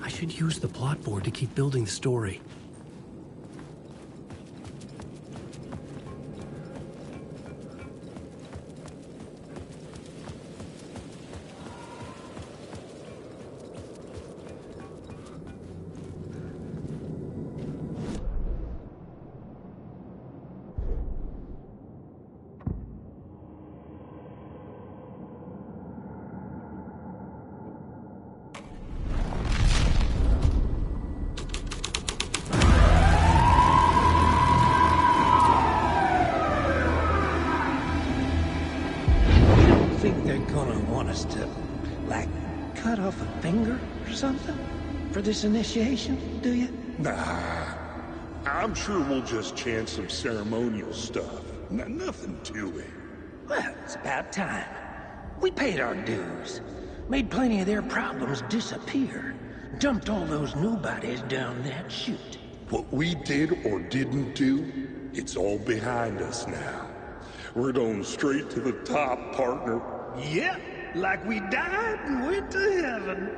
I should use the plot board to keep building the story. For this initiation, do you? Nah. I'm sure we'll just chant some ceremonial stuff. Nothing to it. Well, it's about time. We paid our dues. Made plenty of their problems disappear. Dumped all those nobodies down that chute. What we did or didn't do, it's all behind us now. We're going straight to the top, partner. Yep, like we died and went to heaven.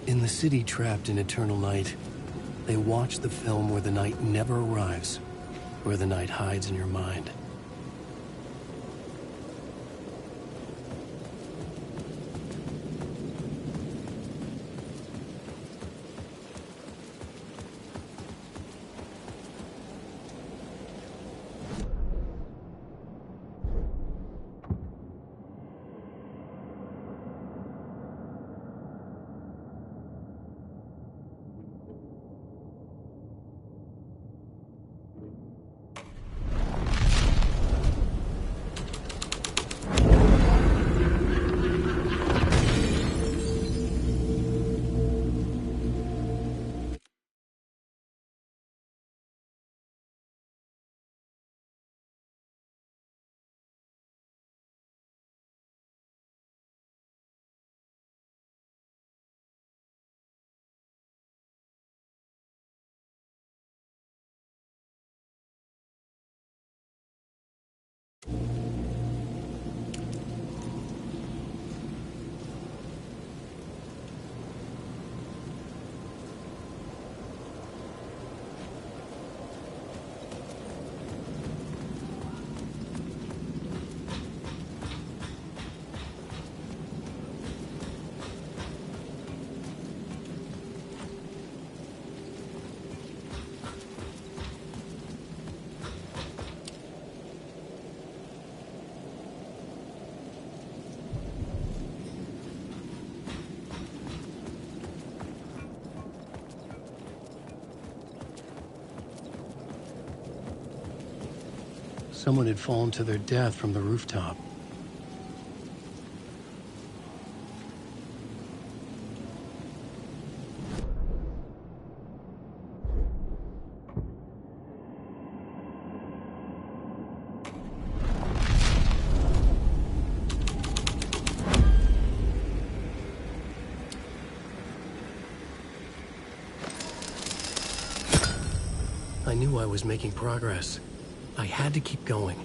In the city trapped in eternal night, they watch the film where the night never arrives, where the night hides in your mind. Someone had fallen to their death from the rooftop. I knew I was making progress. I had to keep going.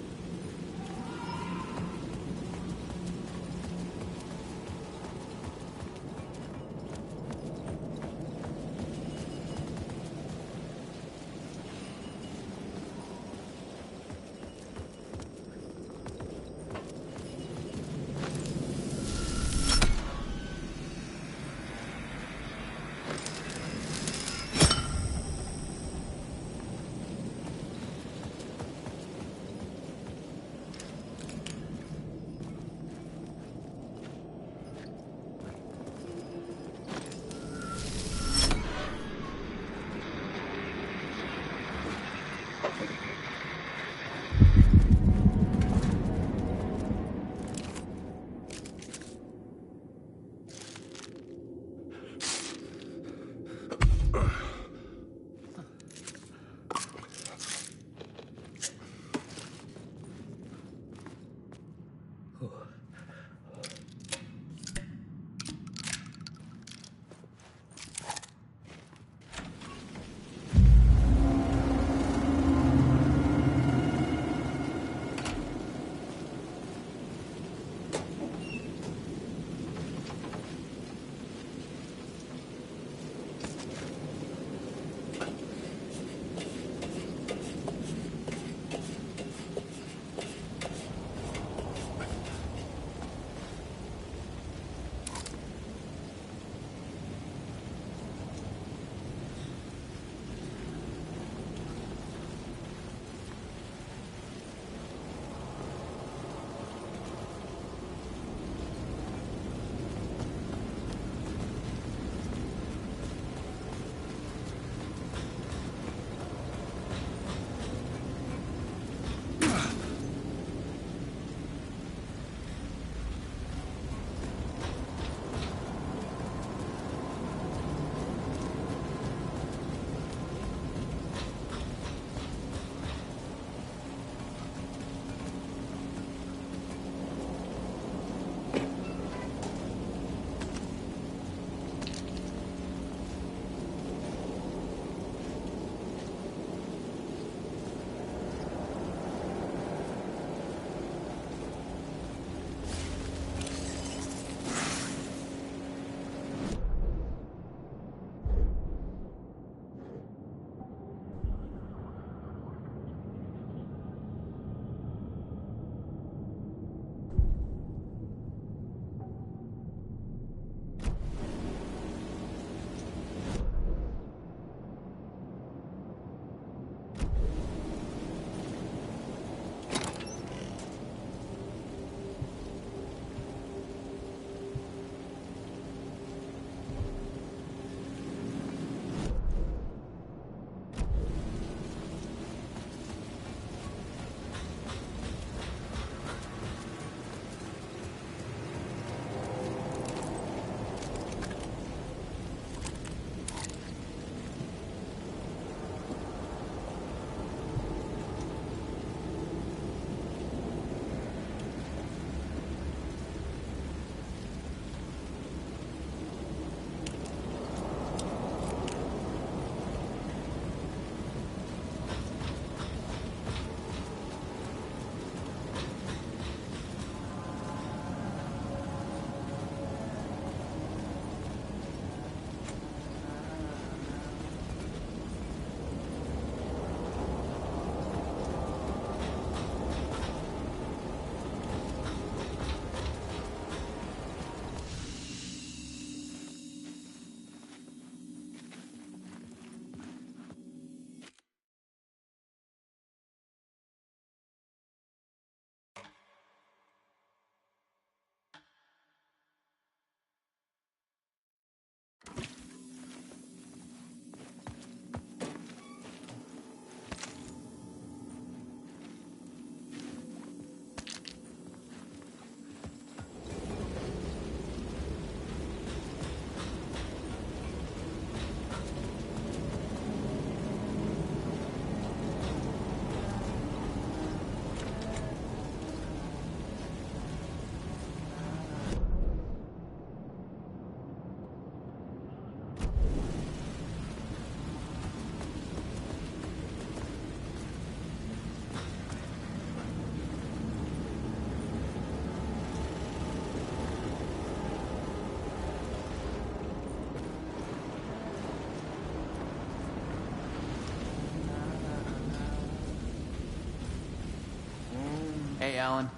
Hey, Alan.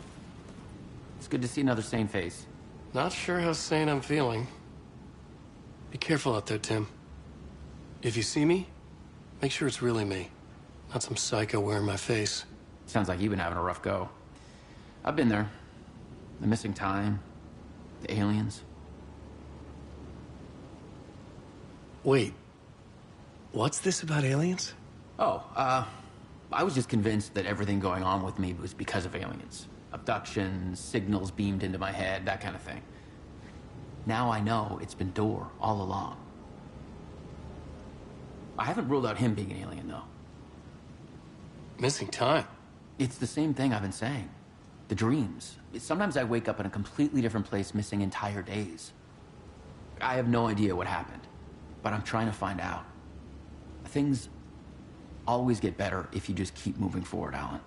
It's good to see another sane face. Not sure how sane I'm feeling. Be careful out there, Tim. If you see me, make sure it's really me, not some psycho wearing my face. Sounds like you've been having a rough go. I've been there. The missing time, the aliens. Wait, what's this about aliens? Oh, I was just convinced that everything going on with me was because of aliens. Abductions, signals beamed into my head, that kind of thing. Now I know it's been Door all along. I haven't ruled out him being an alien, though. Missing time? It's the same thing I've been saying. The dreams. Sometimes I wake up in a completely different place, missing entire days. I have no idea what happened, but I'm trying to find out. Things always get better if you just keep moving forward, Alan.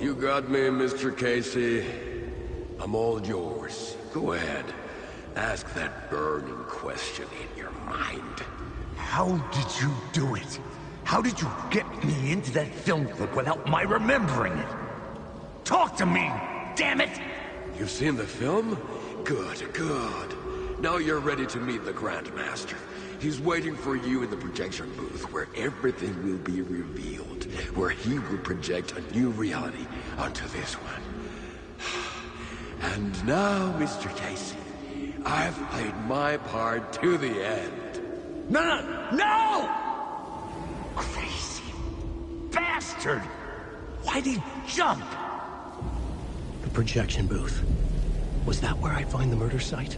You got me, Mr. Casey. I'm all yours. Go ahead. Ask that burning question in your mind. How did you do it? How did you get me into that film clip without my remembering it? Talk to me, damn it! You've seen the film? Good, good. Now you're ready to meet the Grandmaster. He's waiting for you in the projection booth where everything will be revealed, where he will project a new reality onto this one. And now, Mr. Casey, I've played my part to the end. No! Crazy bastard! Why'd he jump? The projection booth. Was that where I'd find the murder site?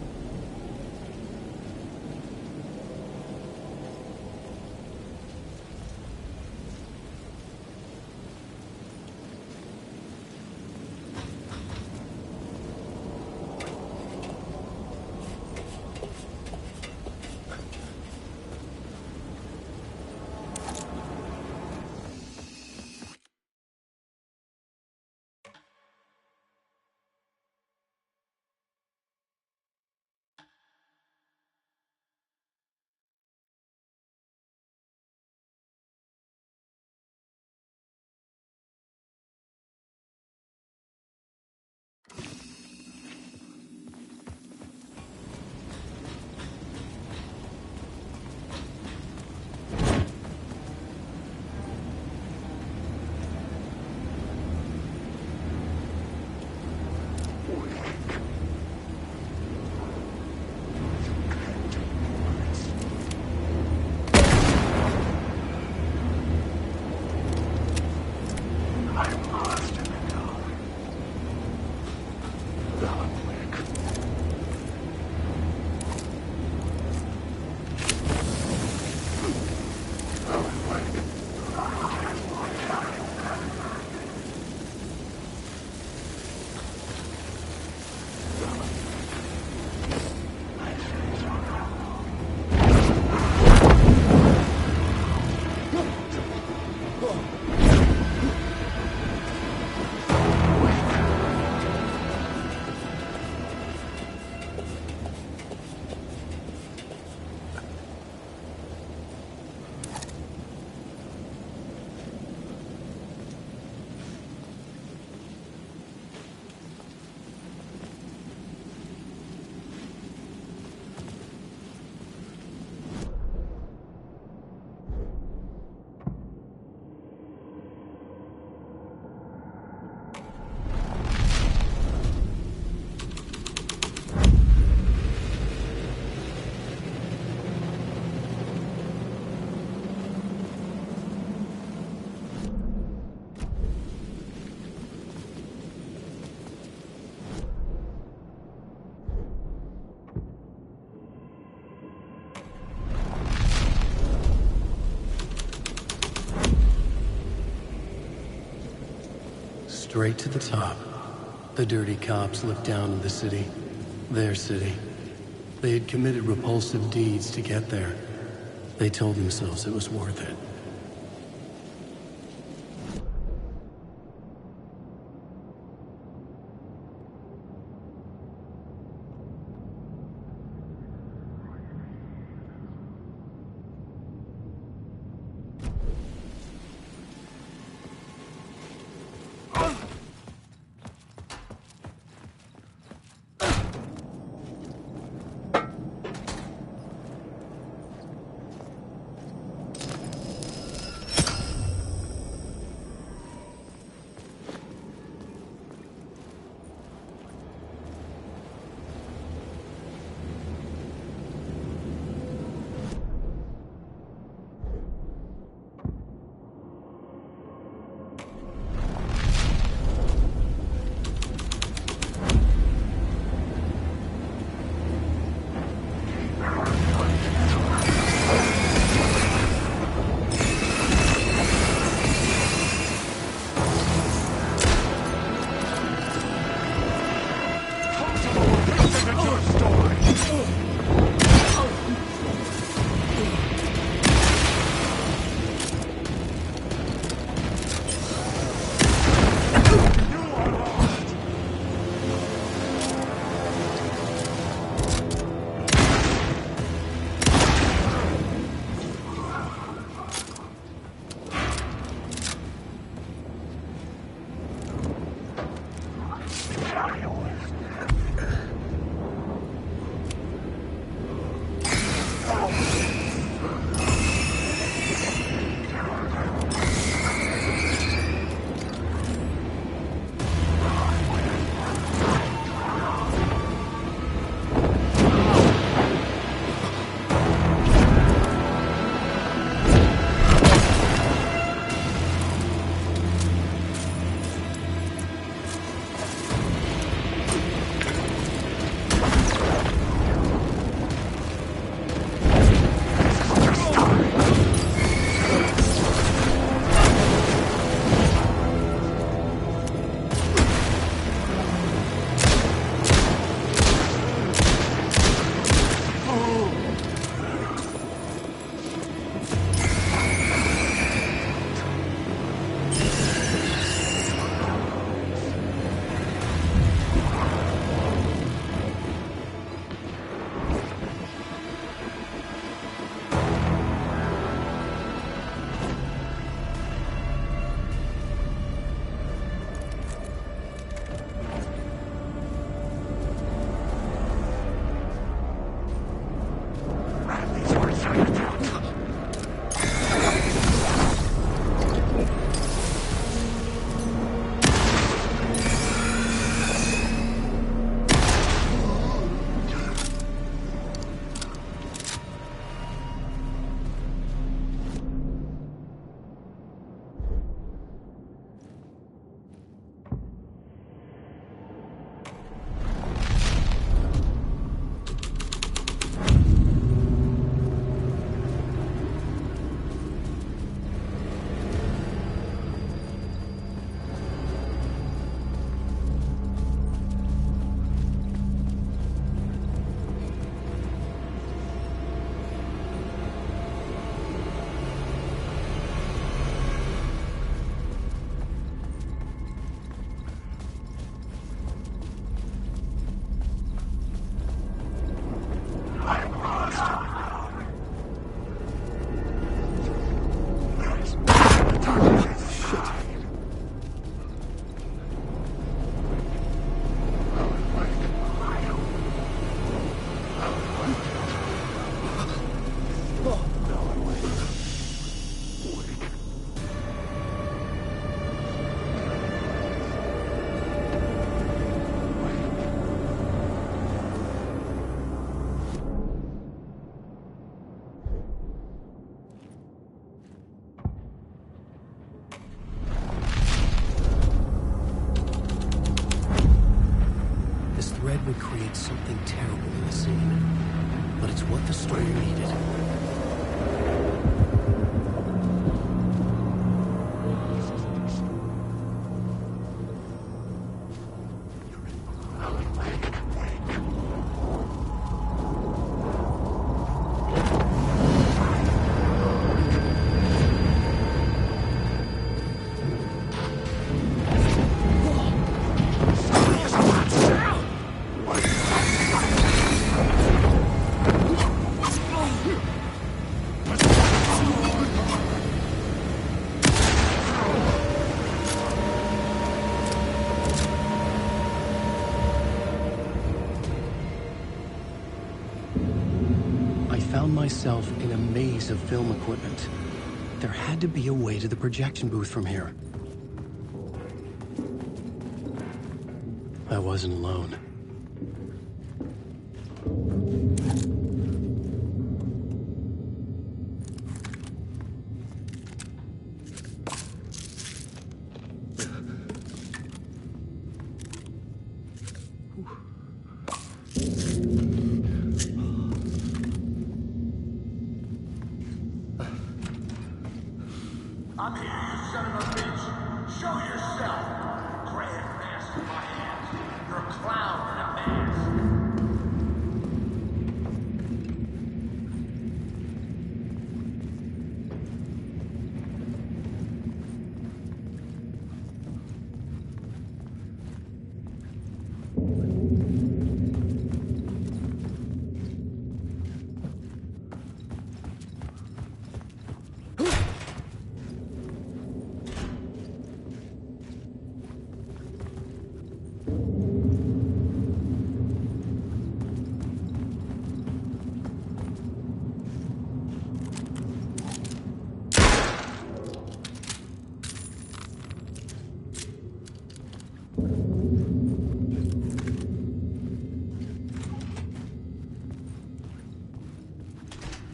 straight to the top. The dirty cops looked down on the city. Their city. They had committed repulsive deeds to get there. They told themselves it was worth it. would create something terrible in the scene. But it's what the story needed. found myself in a maze of film equipment. There had to be a way to the projection booth from here. I wasn't alone. I'm here, you son of a bitch. Show yourself. Grand master my hands. You're a clown in a mask.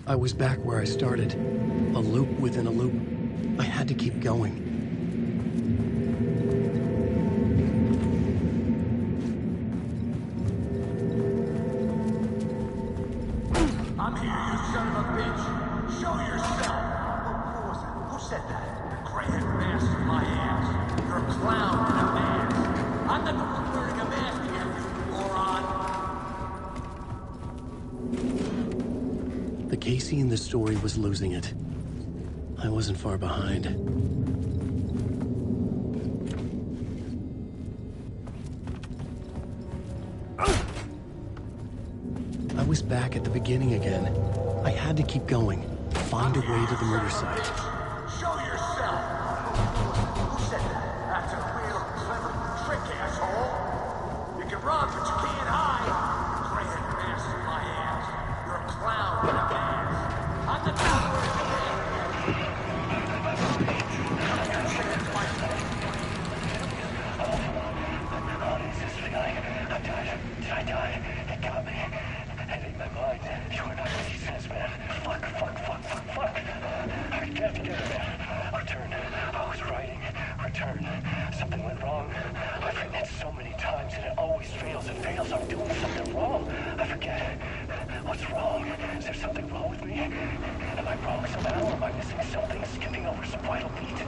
I was back where I started. A loop within a loop. I had to keep going. I'm here, you son of a bitch. Show yourself. Who was it? Who said that? Grand master my ass. You're a clown in a mask. I'm not the one wearing a mask here, you moron. The Casey in the story was losing it. I wasn't far behind. I was back at the beginning again. I had to keep going. Find a way to the murder site. Show yourself. Who said that? That's a real clever trick, asshole. You can run, but you can't hide. Grand master my ass. You're a clown in a mask. I'm the clown wearing a Did I die? It got me. It ate my mind. You are not a businessman. Fuck. I can't get it, man. Return. I was writing. Return. Something went wrong. I've written it so many times and it always fails. It fails. I'm doing something wrong. I forget. What's wrong? Is there something wrong with me? Am I wrong somehow? Am I missing something? Skipping over some vital beat?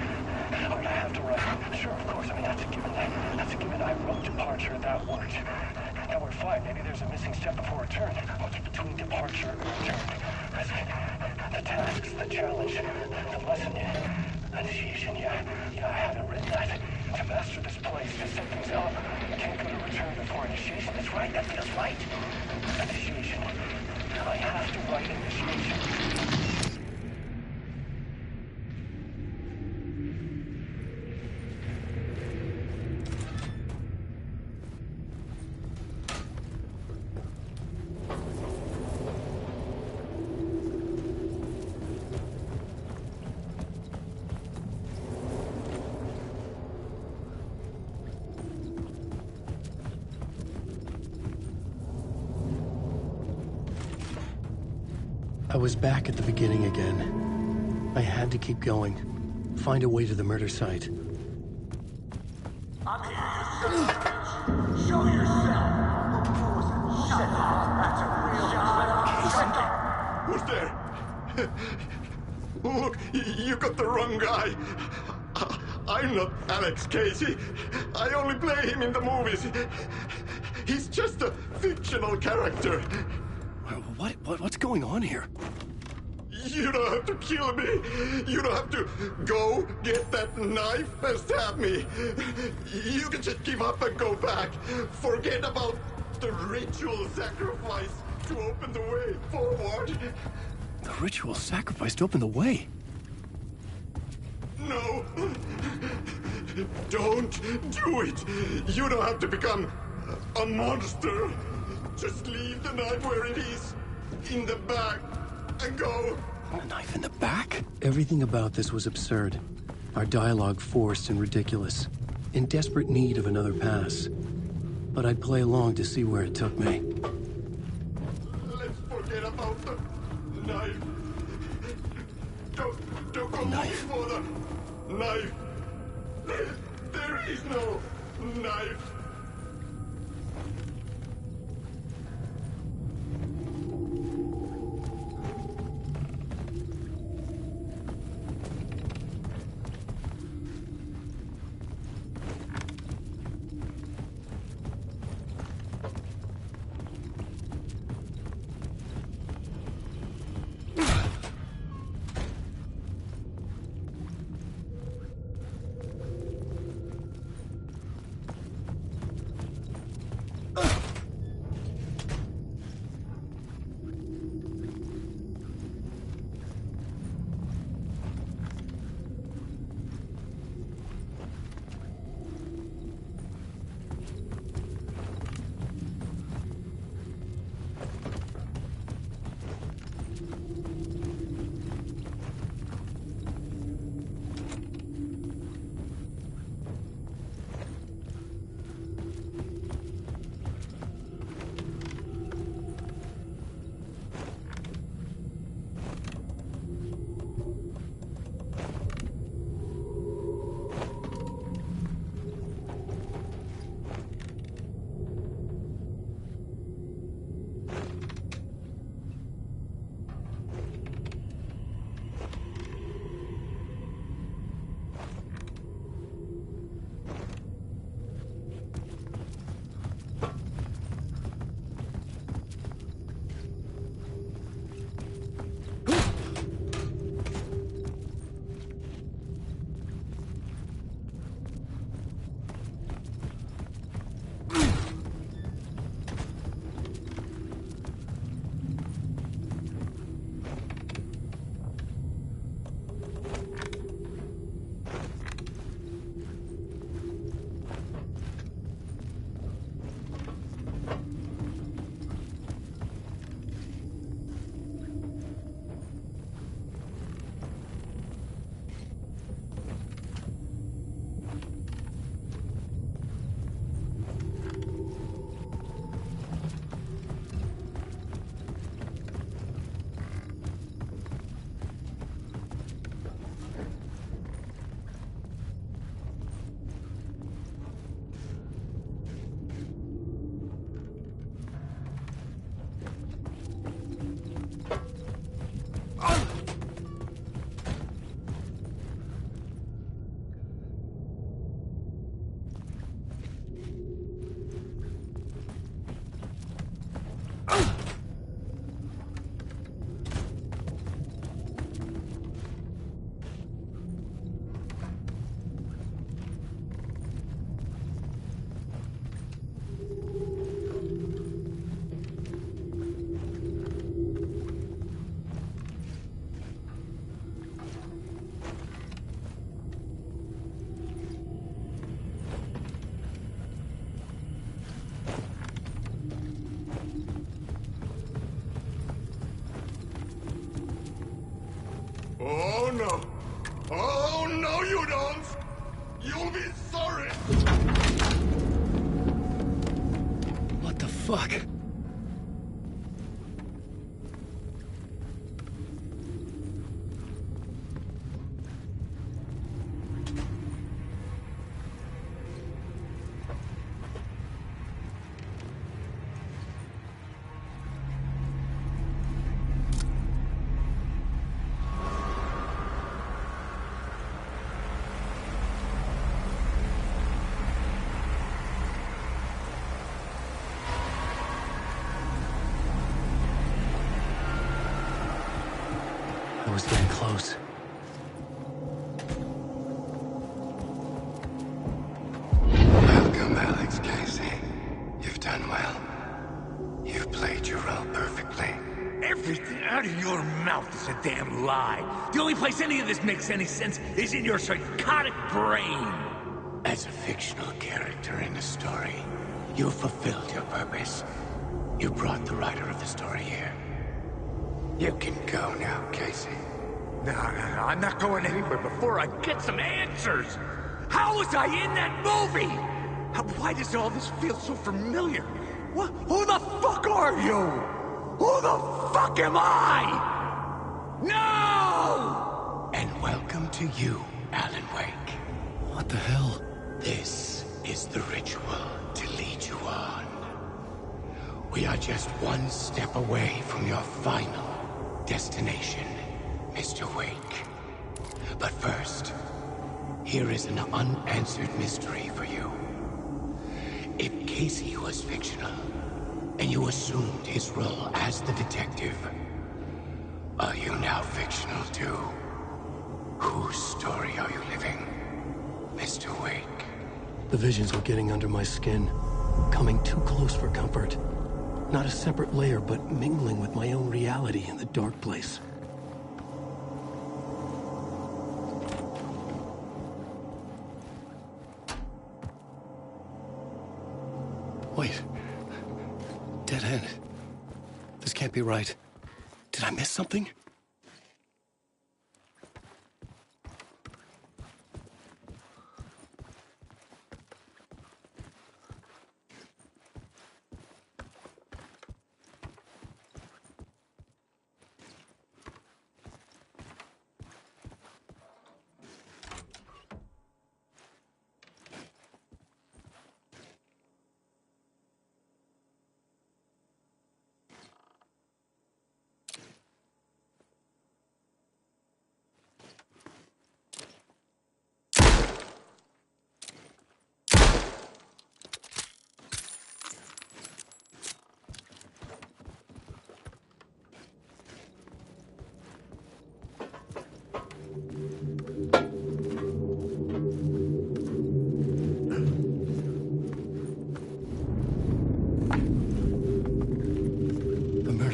Alright, I have to write. Sure, of course. I mean, that's a given. I wrote departure. That worked. Now we're fine. Maybe there's a missing step before return. What's between departure and return? The tasks, the challenge, the lesson, initiation. Yeah, I haven't written that. To master this place, to set things up, I can't go to return before initiation. That's right. That feels right. Initiation. I have to write initiation. I was back at the beginning again. I had to keep going. Find a way to the murder site. I'm here, you son of a bitch. Show yourself. Who was it? Who said that? That's a real clever trick. Who's there? Look, you got the wrong guy. I'm not Alex Casey. I only play him in the movies. He's just a fictional character. What's going on here? You don't have to kill me. You don't have to go get that knife and stab me. You can just give up and go back. Forget about the ritual sacrifice to open the way forward. The ritual sacrifice to open the way? No. Don't do it. You don't have to become a monster. Just leave the knife where it is. In the back. and go. A knife in the back? Everything about this was absurd. Our dialogue forced and ridiculous. In desperate need of another pass. But I'd play along to see where it took me. Let's forget about the knife. Don't go Knife. looking for the knife. There is no knife. Oh no! Oh no, you don't! You'll be sorry! What the fuck? I was getting close. Welcome, Alex Casey. You've done well. You've played your role perfectly. Everything out of your mouth is a damn lie. The only place any of this makes any sense is in your psychotic brain. As a fictional character in a story, you fulfilled your purpose. You brought the writer of the story here. You can go now, Casey. No, I'm not going anywhere before I get some answers. How was I in that movie? Why does all this feel so familiar? What? Who the fuck are you? Who the fuck am I? No! And welcome to you, Alan Wake. What the hell? This is the ritual to lead you on. We are just one step away from your final destination, Mr. Wake. But first, here is an unanswered mystery for you. If Casey was fictional, and you assumed his role as the detective, are you now fictional too? Whose story are you living, Mr. Wake? The visions were getting under my skin, coming too close for comfort. Not a separate layer, but mingling with my own reality in the dark place. Wait. Dead end. This can't be right. Did I miss something?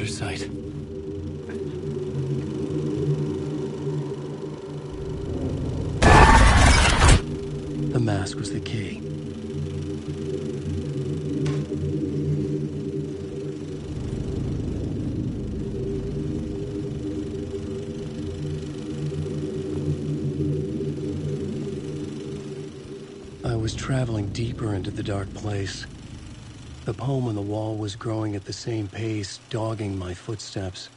Site. The mask was the key. I was traveling deeper into the dark place. The poem on the wall was growing at the same pace, dogging my footsteps,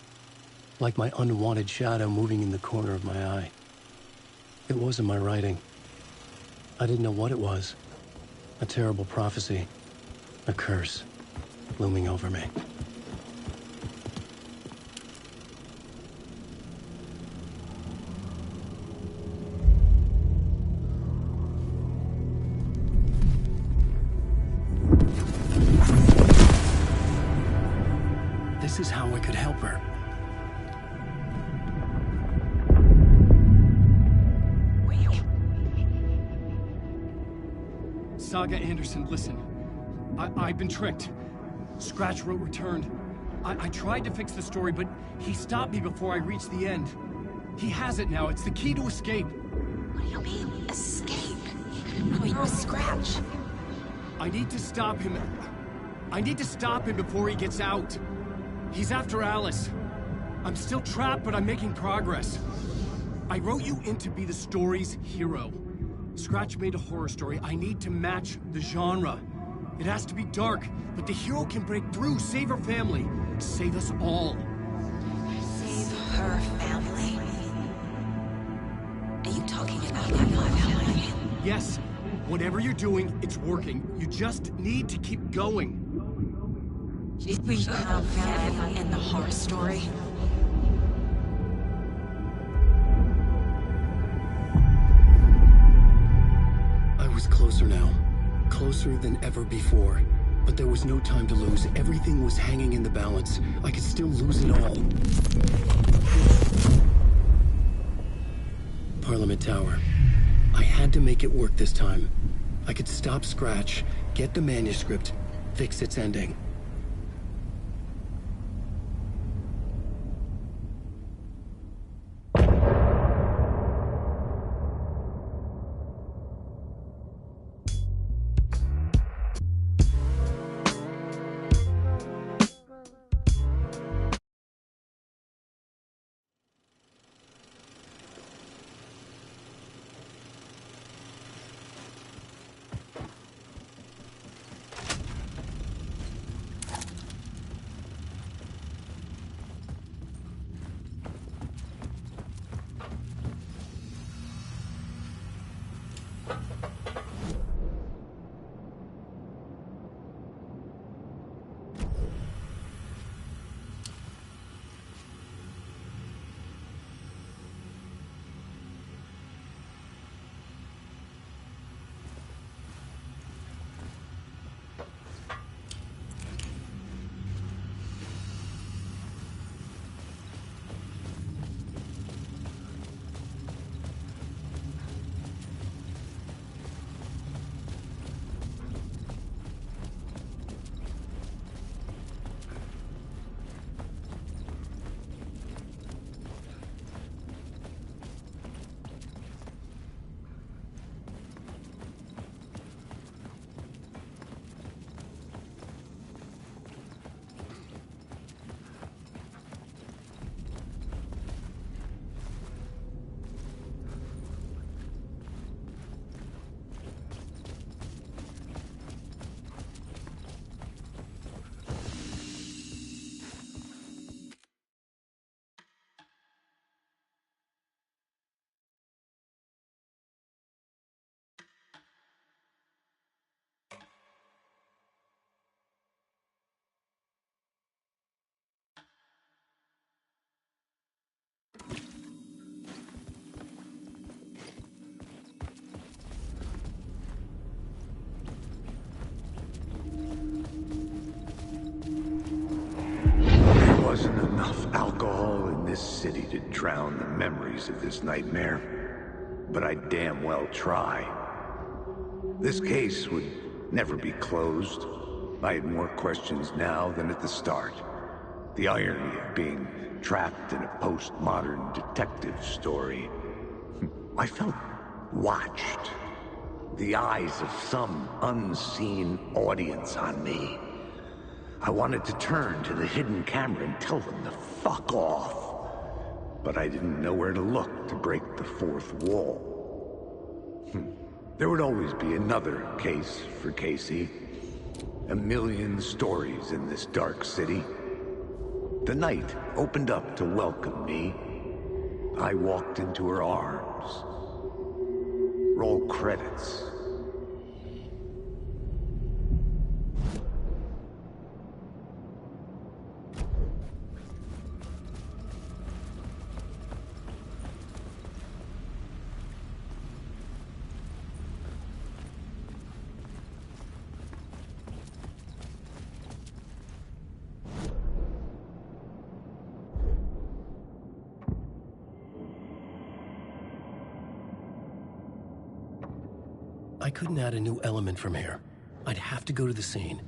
like my unwanted shadow moving in the corner of my eye. It wasn't my writing. I didn't know what it was. A terrible prophecy, a curse, looming over me. This is how I could help her. Saga Anderson, listen. I've been tricked. Scratch wrote returned. I tried to fix the story, but he stopped me before I reached the end. He has it now. It's the key to escape. What do you mean, escape? I mean, Scratch. I need to stop him. I need to stop him before he gets out. He's after Alice. I'm still trapped, but I'm making progress. I wrote you in to be the story's hero. Scratch made a horror story. I need to match the genre. It has to be dark, but the hero can break through, save her family, save us all. Save her family? Are you talking about that family? Yes. Whatever you're doing, it's working. You just need to keep going. We found family in the horror story. I was closer now. Closer than ever before. But there was no time to lose. Everything was hanging in the balance. I could still lose it all. Parliament Tower. I had to make it work this time. I could stop Scratch, get the manuscript, fix its ending. drown the memories of this nightmare, but I damn well try. This case would never be closed. I had more questions now than at the start. The irony of being trapped in a postmodern detective story. I felt watched. The eyes of some unseen audience on me. I wanted to turn to the hidden camera and tell them to fuck off. But I didn't know where to look to break the fourth wall. There would always be another case for Casey. A million stories in this dark city. The night opened up to welcome me. I walked into her arms. Roll credits. I couldn't add a new element from here. I'd have to go to the scene.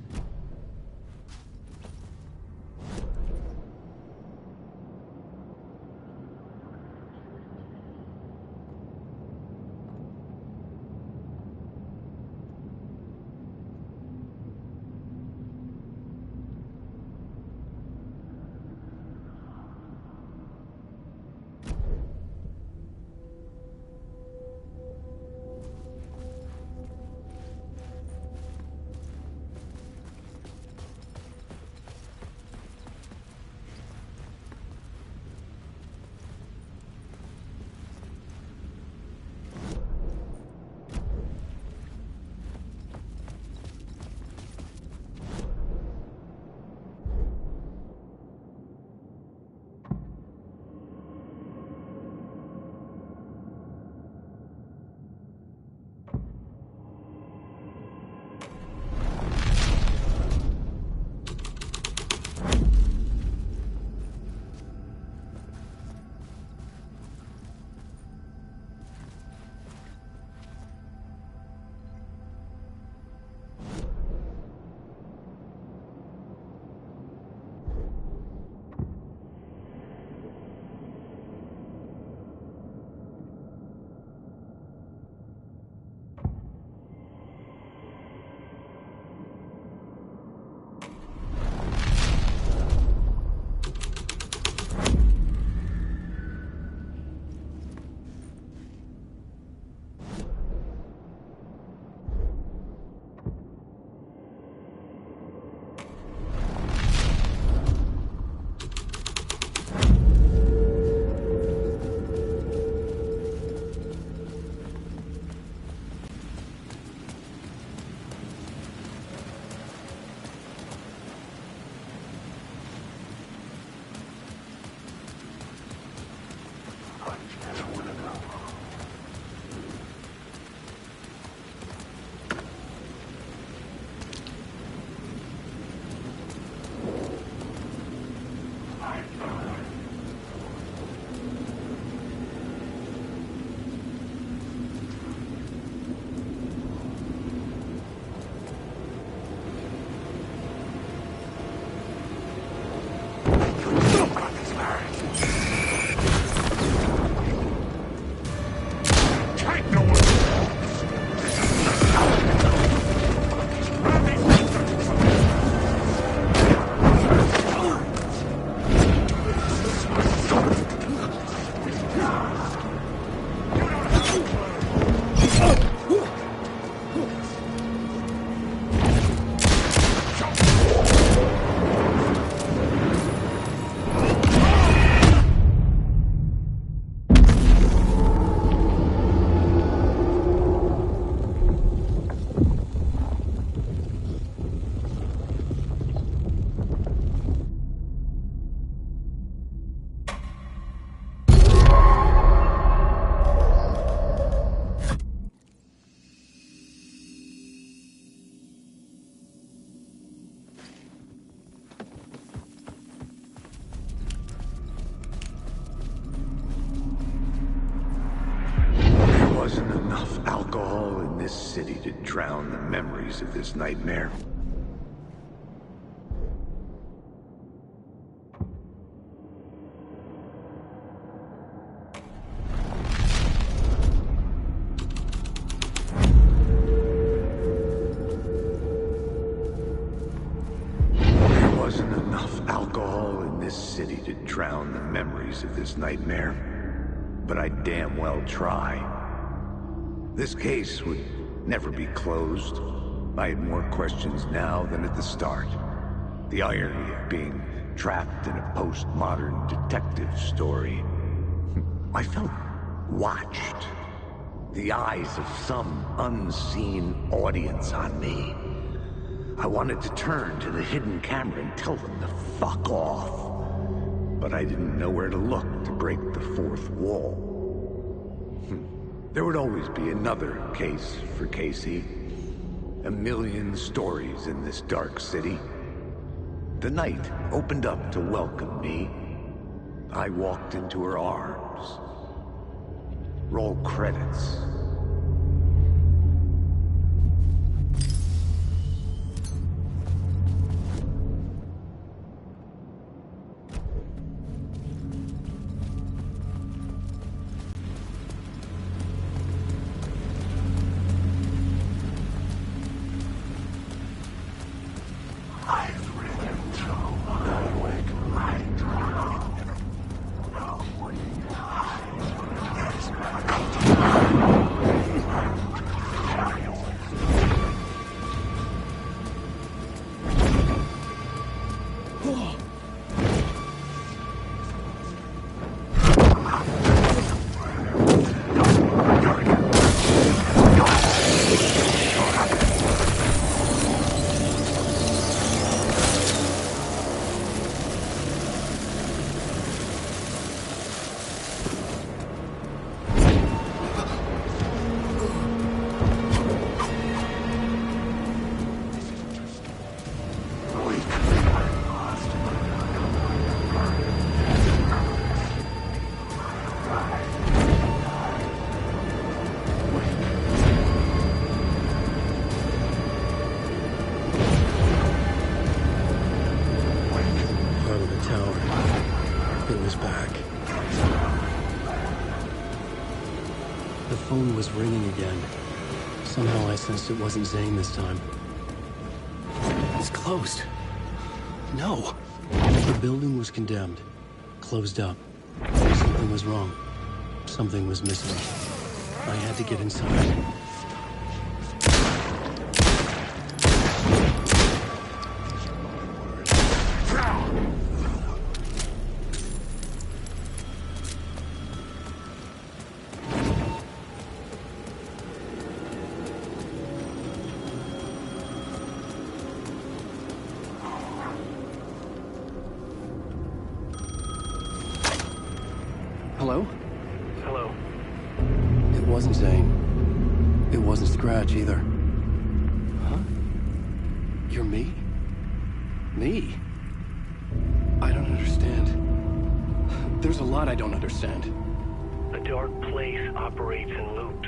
to drown the memories of this nightmare. There wasn't enough alcohol in this city to drown the memories of this nightmare, but I damn well try. This case would never be closed. I had more questions now than at the start. The irony of being trapped in a postmodern detective story. I felt watched. The eyes of some unseen audience on me. I wanted to turn to the hidden camera and tell them to fuck off. But I didn't know where to look to break the fourth wall. There would always be another case for Casey. A million stories in this dark city. The night opened up to welcome me. I walked into her arms. Roll credits. Was ringing again. Somehow I sensed it wasn't Zane this time. It's closed. No. The building was condemned. Closed up. Something was wrong. Something was missing. I had to get inside. Hello? Hello. It wasn't Zane. It wasn't Scratch either. Huh? You're me? Me? I don't understand. There's a lot I don't understand. The dark place operates in loops.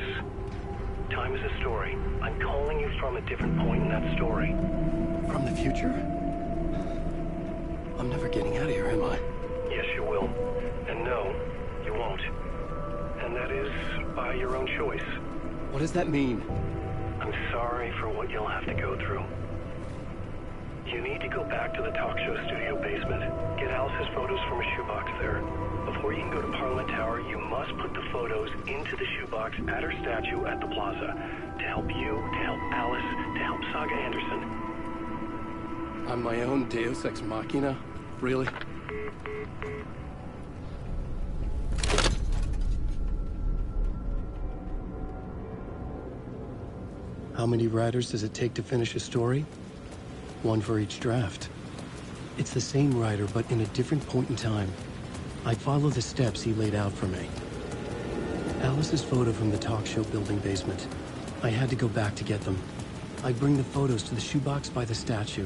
Time is a story. I'm calling you from a different point in that story. From the future? I'm never getting out of here, am I? Yes, you will. And no, you won't. And that is by your own choice. What does that mean? I'm sorry for what you'll have to go through. You need to go back to the talk show studio basement. Get Alice's photos from a shoebox there. Before you can go to Parliament Tower, you must put the photos into the shoebox at her statue at the plaza. To help you, to help Alice, to help Saga Anderson. I'm my own Deus Ex Machina? Really? How many writers does it take to finish a story? One for each draft. It's the same writer, but in a different point in time. I follow the steps he laid out for me. Alice's photo from the talk show building basement. I had to go back to get them. I bring the photos to the shoebox by the statue.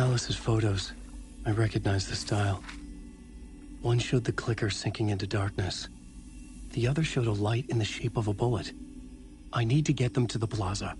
Alice's photos. I recognize the style. One showed the clicker sinking into darkness. The other showed a light in the shape of a bullet. I need to get them to the plaza.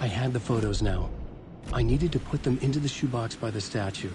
I had the photos now. I needed to put them into the shoebox by the statue.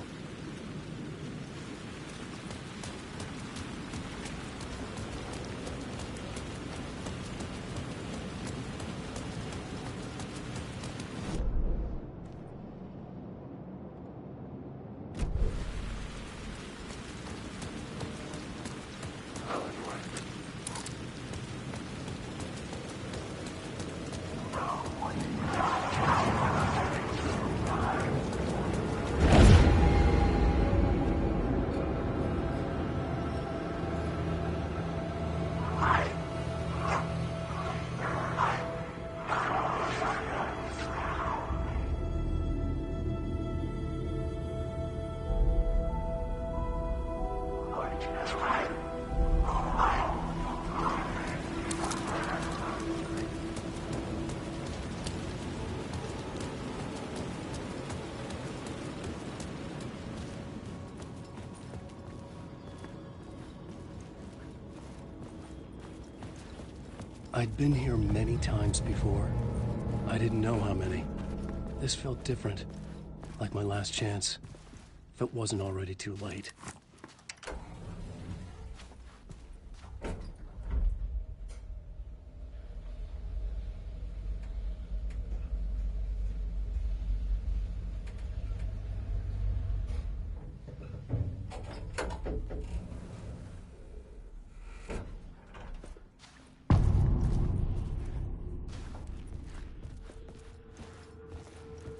I'd been here many times before. I didn't know how many. This felt different, like my last chance, if it wasn't already too late.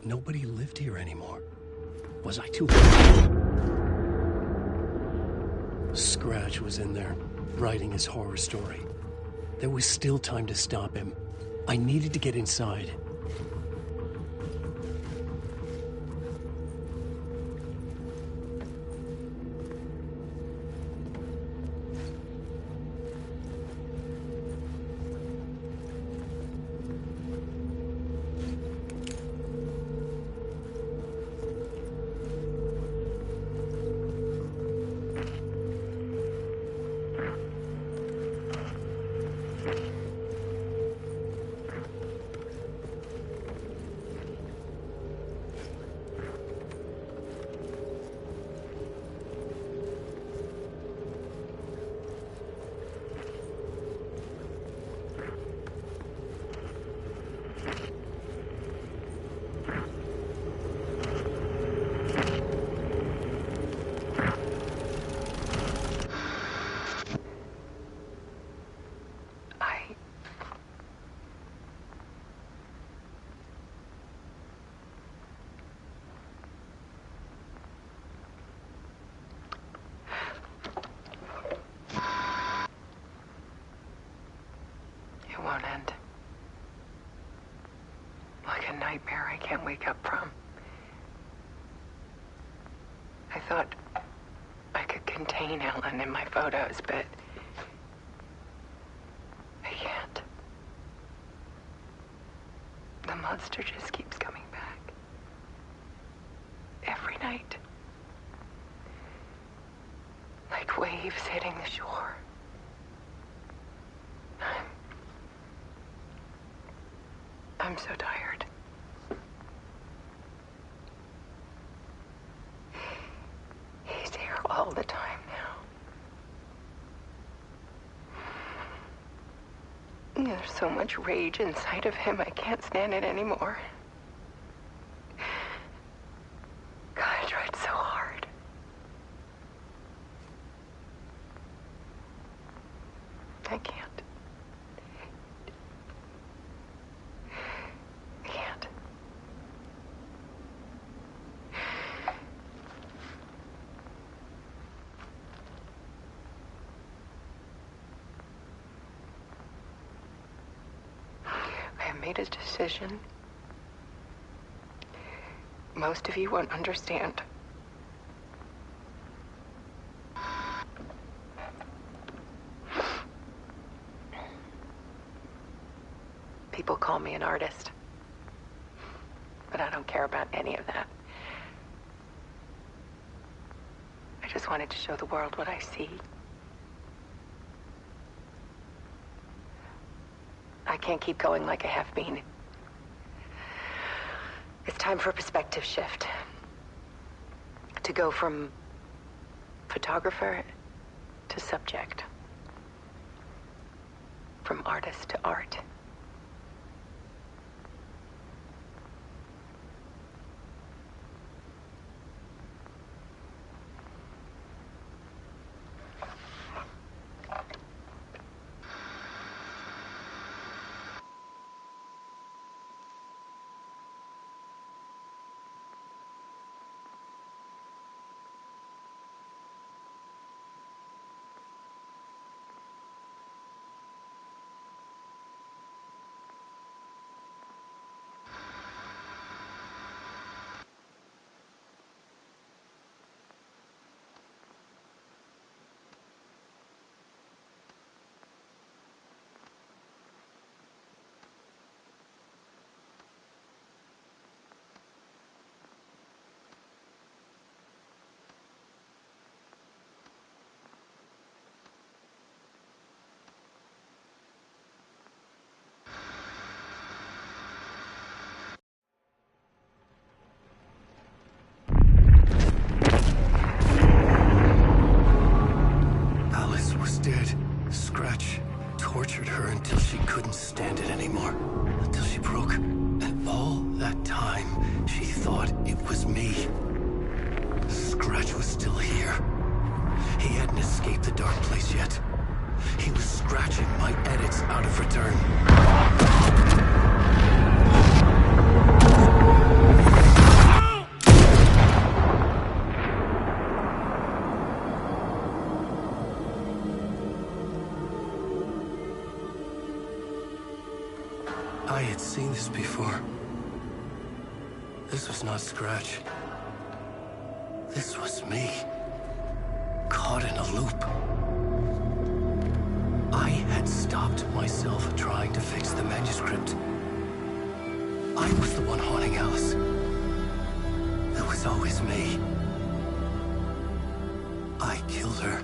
Nobody lived here anymore. Was I too late? Scratch was in there, writing his horror story. There was still time to stop him. I needed to get inside. wake up from. I thought I could contain Ellen in my photos, but I can't. The monster just keeps coming back. Every night. Like waves hitting the shore. I'm so tired. He's here all the time now. There's so much rage inside of him, I can't stand it anymore. God, I tried so hard. I can't. I can't. I have made a decision. Most of you won't understand. People call me an artist, but I don't care about any of that. I just wanted to show the world what I see. I can't keep going like I have been. It's time for a perspective shift. To go from photographer to subject. From artist to art. Scratch tortured her until she couldn't stand it anymore. Until she broke. And all that time, she thought it was me. Scratch was still here. He hadn't escaped the dark place yet. He was scratching my edits out of return. I had seen this before. This was not Scratch. This was me. Caught in a loop. I had stopped myself trying to fix the manuscript. I was the one haunting Alice. It was always me. I killed her.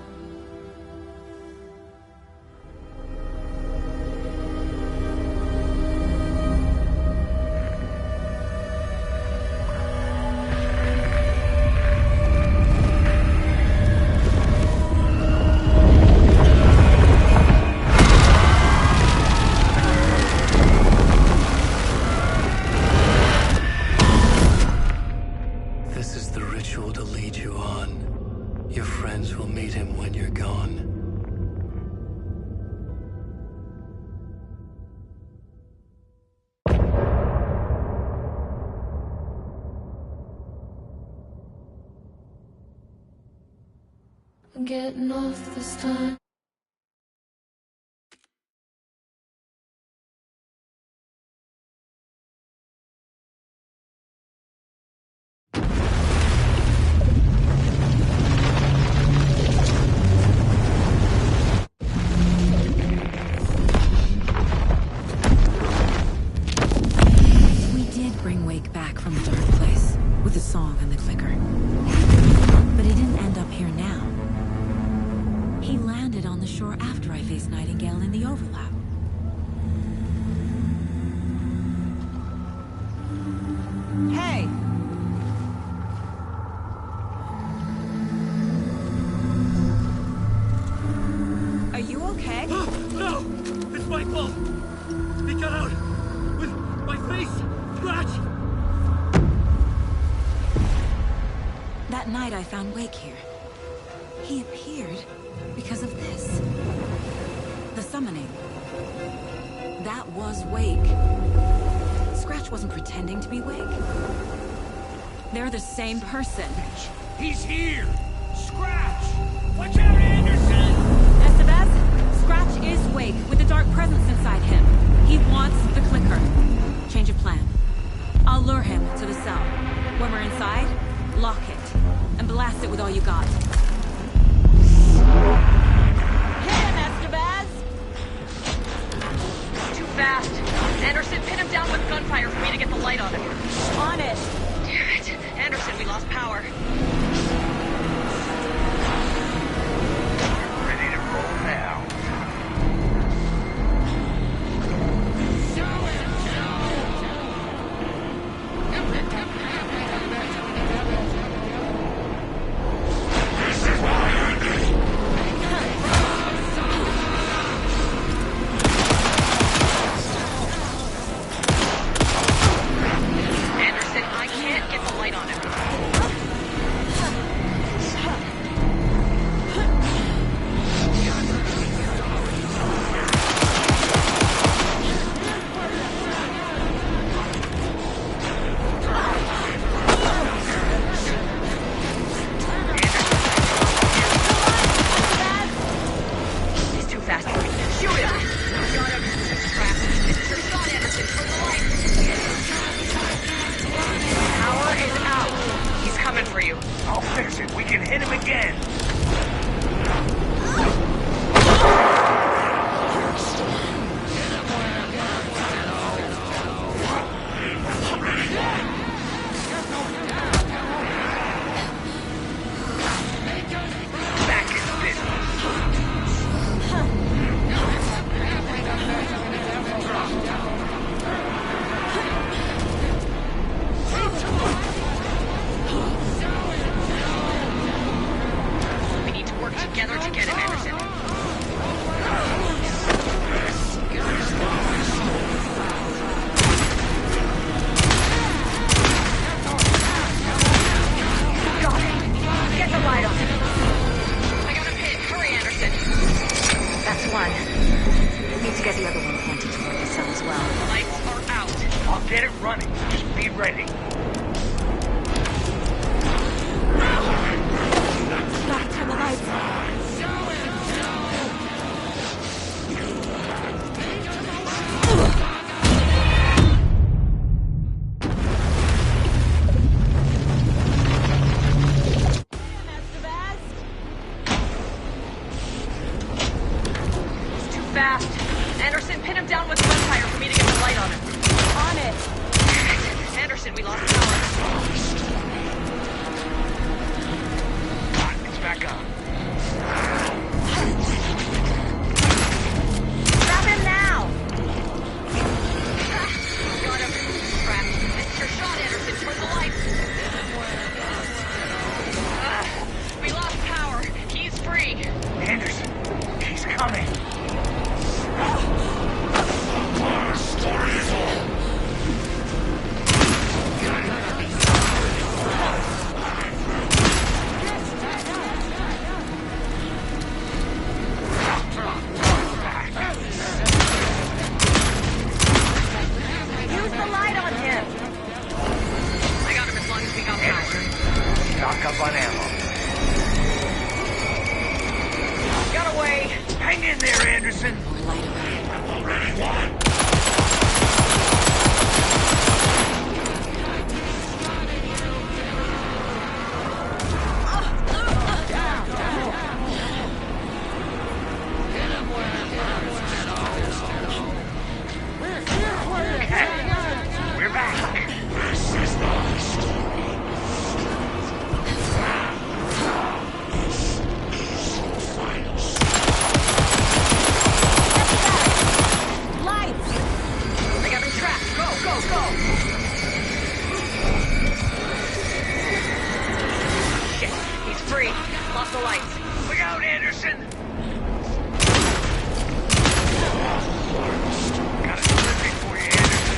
This is the ritual to lead you on. Your friends will meet him when you're gone. I'm getting off this time. or after I faced Nightingale in the overlap? Hey! Are you okay? No! It's my fault! He got out with my face scratched! That night I found Wake here. He appeared because of this. The summoning. That was Wake. Scratch wasn't pretending to be Wake. They're the same person. He's here! Scratch! Watch out, Anderson! Estevez, Scratch is Wake with the dark presence inside him. He wants the clicker. Change of plan. I'll lure him to the cell. When we're inside, lock it. And blast it with all you got. Hit him, Estevez! Too fast. Anderson, pin him down with gunfire for me to get the light on him. On it! Damn it. Anderson, we lost power. Ready to roll now. Anderson, I can't get the light on him. He's too fast. Shoot him! Got him. Crap. It's your shot, Anderson. Turn the light. Power is out. He's coming for you. I'll fix it. We can hit him again. Back in business. We need to work together to get him, Anderson. Got it. Get the light on him. I got him hit. Hurry, Anderson. That's one. Need to get the other one pointed toward the cell as well. The lights are out. I'll get it running. Just be ready. Gotta turn the lights on. He's too fast. Anderson, pin him down with gunfire for me to get the light on him. On it! Anderson, we lost power. It's back on. Grab him now! Got him. Crap. This is your shot, Anderson. Turn the lights. We lost power. He's free. Anderson, he's coming. Use the light on him. I got him as long as we got power. Stock up on ammo. Got away. Hang in there, Anderson. We're back. This is my story. This is the final story. Lost the lights. Look out, Anderson! Got a delivery for you, Anderson.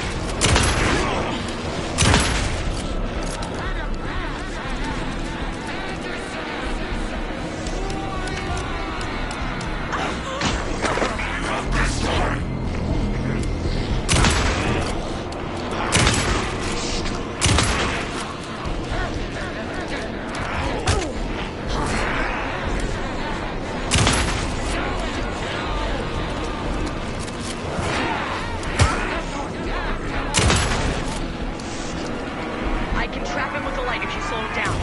I can trap him with the light if you slow him down.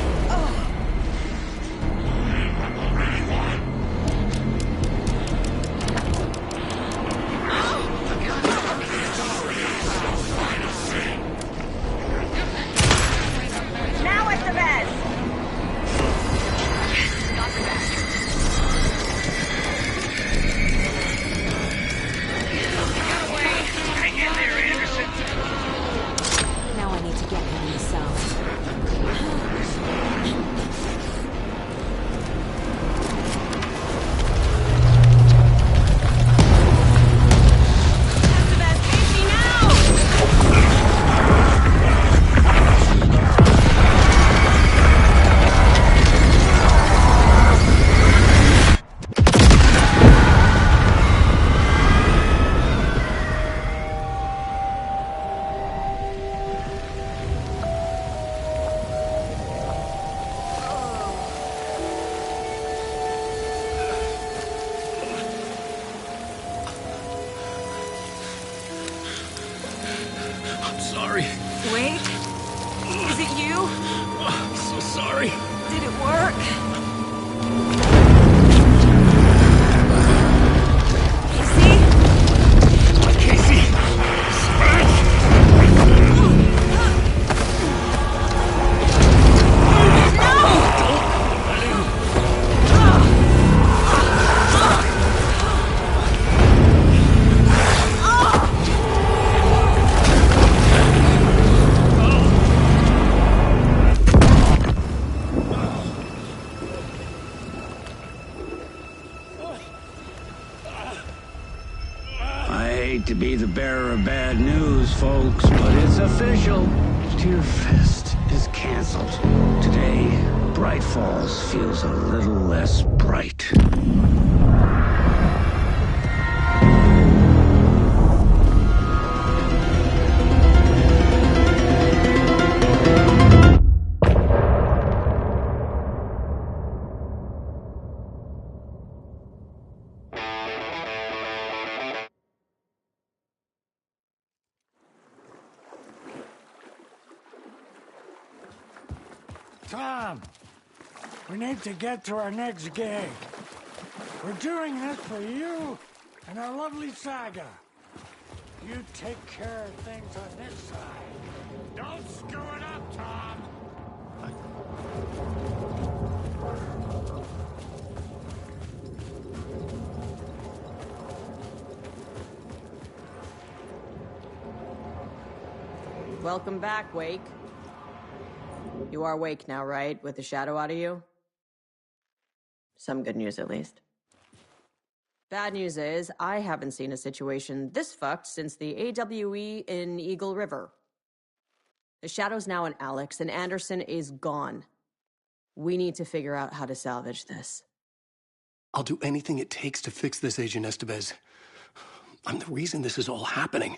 Now it's the best. Got the bastard. Get away! Hang in there, Anderson! Now I need to get him in the cell. I'm sorry. Wait. Is it you? I'm so sorry. Did it work? Casey! I hate to be the bearer of bad news, folks, but it's official. Tear Fest is canceled. Today, Bright Falls feels a little less bright. Tom, we need to get to our next gig. We're doing this for you and our lovely saga. You take care of things on this side. Don't screw it up, Tom! Welcome back, Wake. You are Wake now, right? With the shadow out of you? Some good news, at least. Bad news is, I haven't seen a situation this fucked since the AWE in Eagle River. The shadow's now in Alex, and Anderson is gone. We need to figure out how to salvage this. I'll do anything it takes to fix this, Agent Estevez. I'm the reason this is all happening.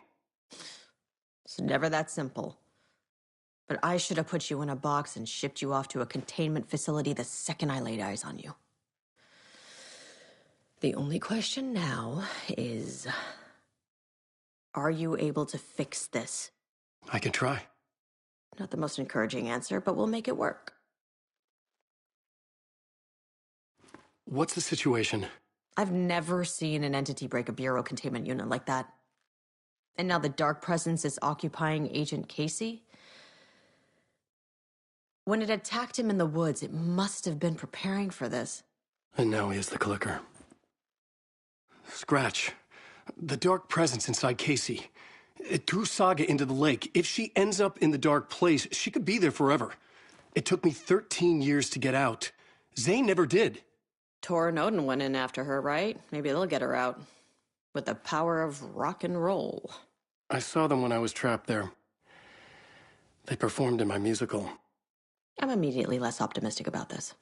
It's never that simple. But I should have put you in a box and shipped you off to a containment facility the second I laid eyes on you. The only question now is, are you able to fix this? I can try. Not the most encouraging answer, but we'll make it work. What's the situation? I've never seen an entity break a bureau containment unit like that. And now the Dark Presence is occupying Agent Casey? When it attacked him in the woods, it must have been preparing for this. And now he has the clicker. Scratch. The Dark Presence inside Casey. It threw Saga into the lake. If she ends up in the dark place, she could be there forever. It took me 13 years to get out. Zane never did. Tor and Odin went in after her, right? Maybe they'll get her out. With the power of rock and roll. I saw them when I was trapped there. They performed in my musical. I'm immediately less optimistic about this.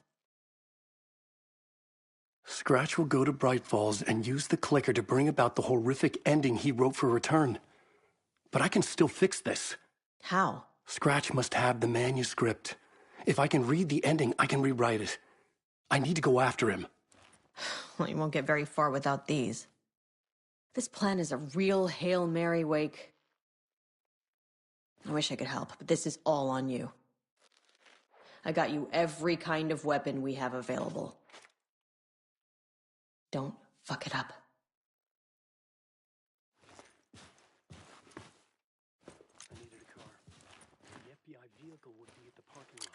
Scratch will go to Bright Falls and use the clicker to bring about the horrific ending he wrote for Return. But I can still fix this. How? Scratch must have the manuscript. If I can read the ending, I can rewrite it. I need to go after him. Well, you won't get very far without these. This plan is a real Hail Mary, Wake. I wish I could help, but this is all on you. I got you every kind of weapon we have available. Don't fuck it up. I needed a car. The FBI vehicle would be at the parking lot.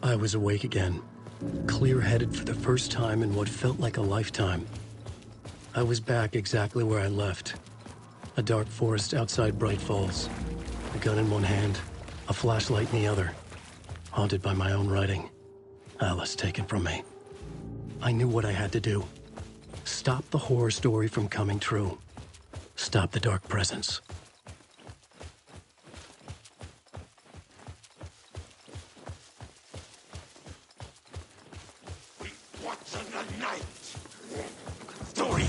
I was awake again, clear-headed for the first time in what felt like a lifetime. I was back exactly where I left. A dark forest outside Bright Falls. A gun in one hand, a flashlight in the other. Haunted by my own writing. Alice taken from me. I knew what I had to do. Stop the horror story from coming true. Stop the dark presence. What's in the night? Story.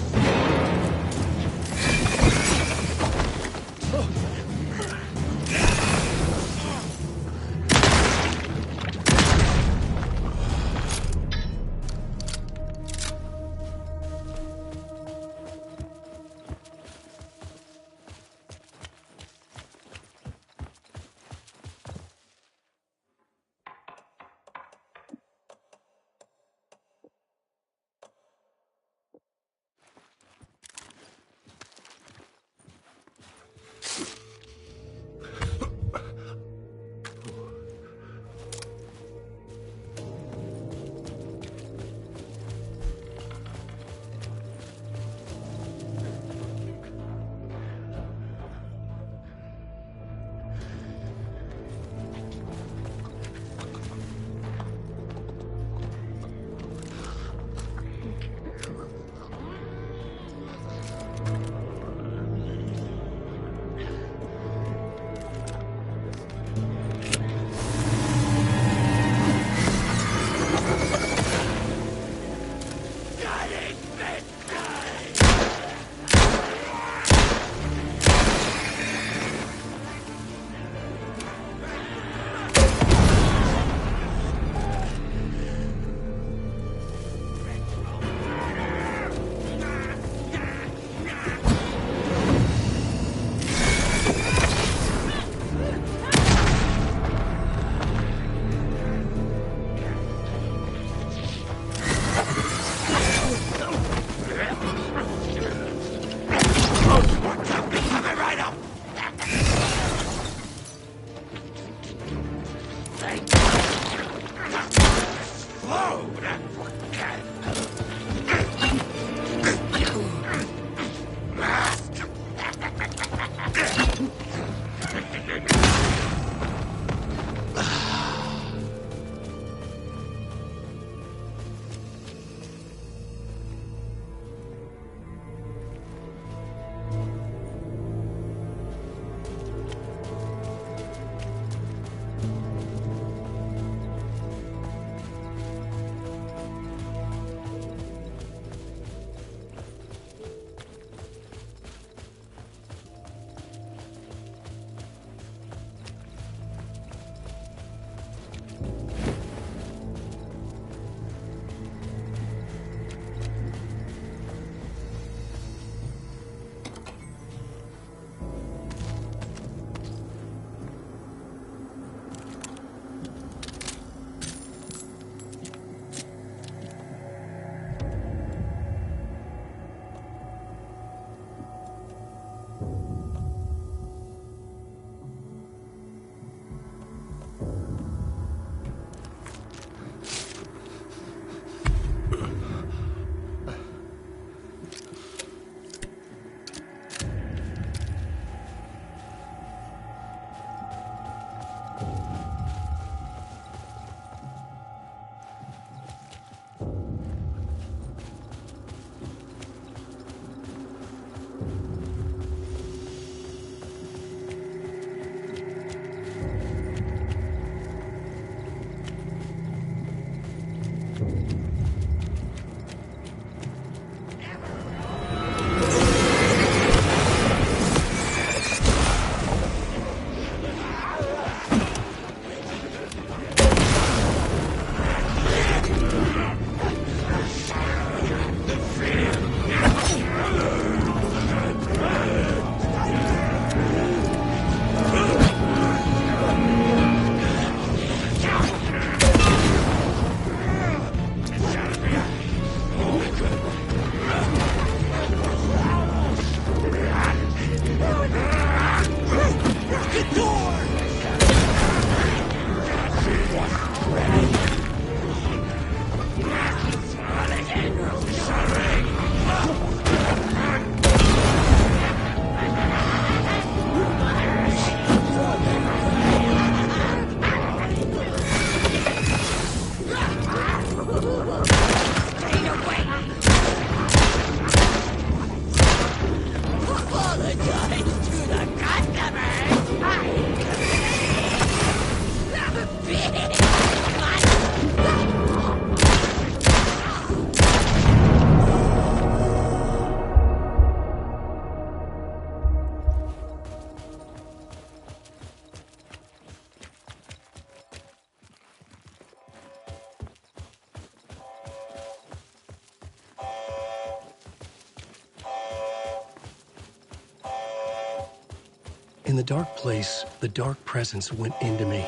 In the dark place, the dark presence went into me.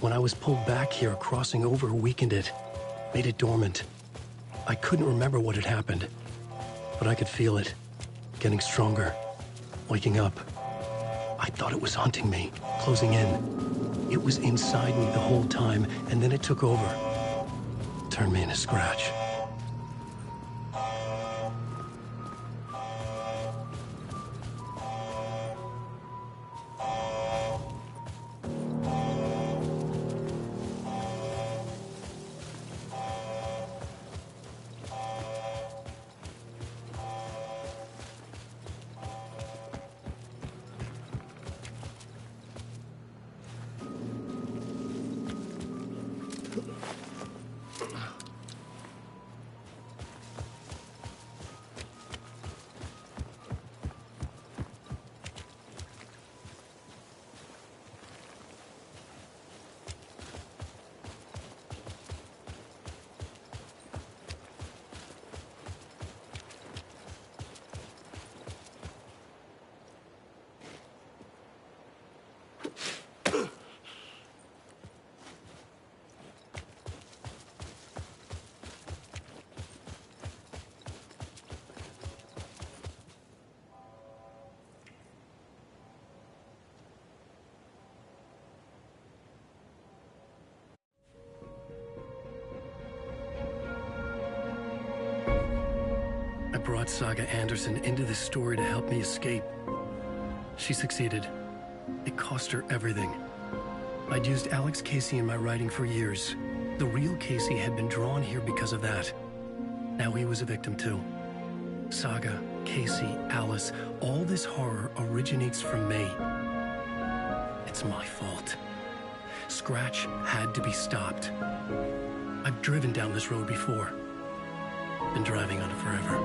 When I was pulled back here, crossing over weakened it, made it dormant. I couldn't remember what had happened, but I could feel it, getting stronger, waking up. I thought it was hunting me, closing in. It was inside me the whole time, and then it took over. Turned me into Scratch. I brought Saga Anderson into this story to help me escape. She succeeded. It cost her everything. I'd used Alex Casey in my writing for years. The real Casey had been drawn here because of that. Now he was a victim too. Saga, Casey, Alice, all this horror originates from me. It's my fault. Scratch had to be stopped. I've driven down this road before. Been driving on it forever.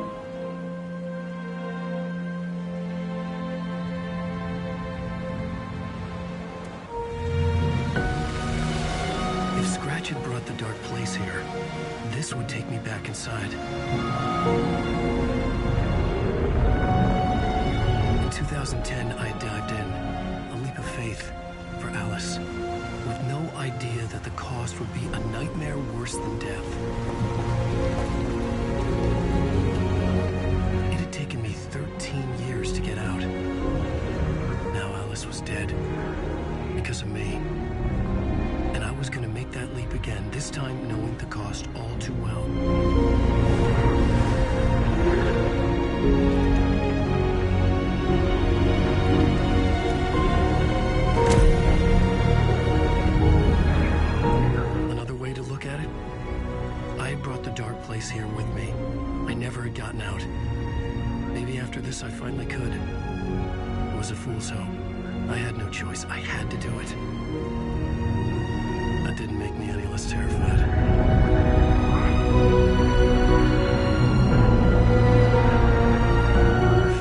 If Scratch had brought the dark place here, this would take me back inside. In 2010, I dived in, a leap of faith, for Alice, with no idea that the cost would be a nightmare worse than death. It had taken me 13 years to get out. Now Alice was dead, because of me. And I was going to make that leap again, this time knowing the cost all too well. Another way to look at it, I had brought the dark place here with me. I never had gotten out. Maybe after this I finally could. It was a fool's hope. I had no choice. I had to do it. That didn't make me any less terrified.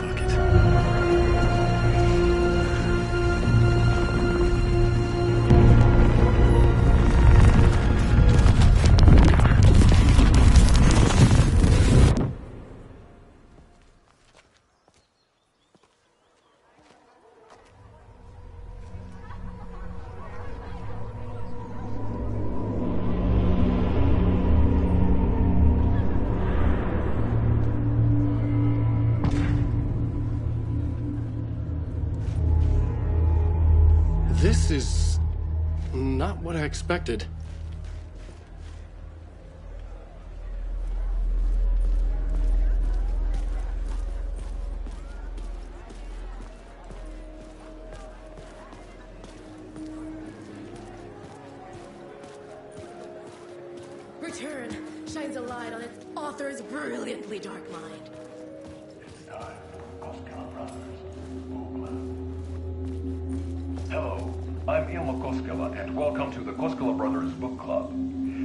Fuck it. This is not what I expected. Return shines a light on its author's brilliantly dark mind. It's time for Oscar Brothers. Koskela, and welcome to the Koskela Brothers Book Club.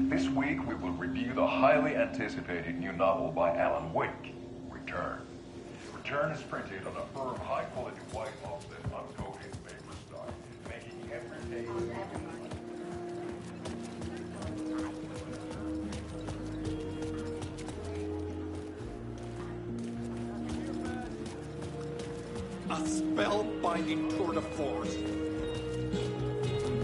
This week we will review the highly anticipated new novel by Alan Wake, Return. Return is printed on a firm, high-quality white offset uncoated paper stock, making every page... A spellbinding tour de force.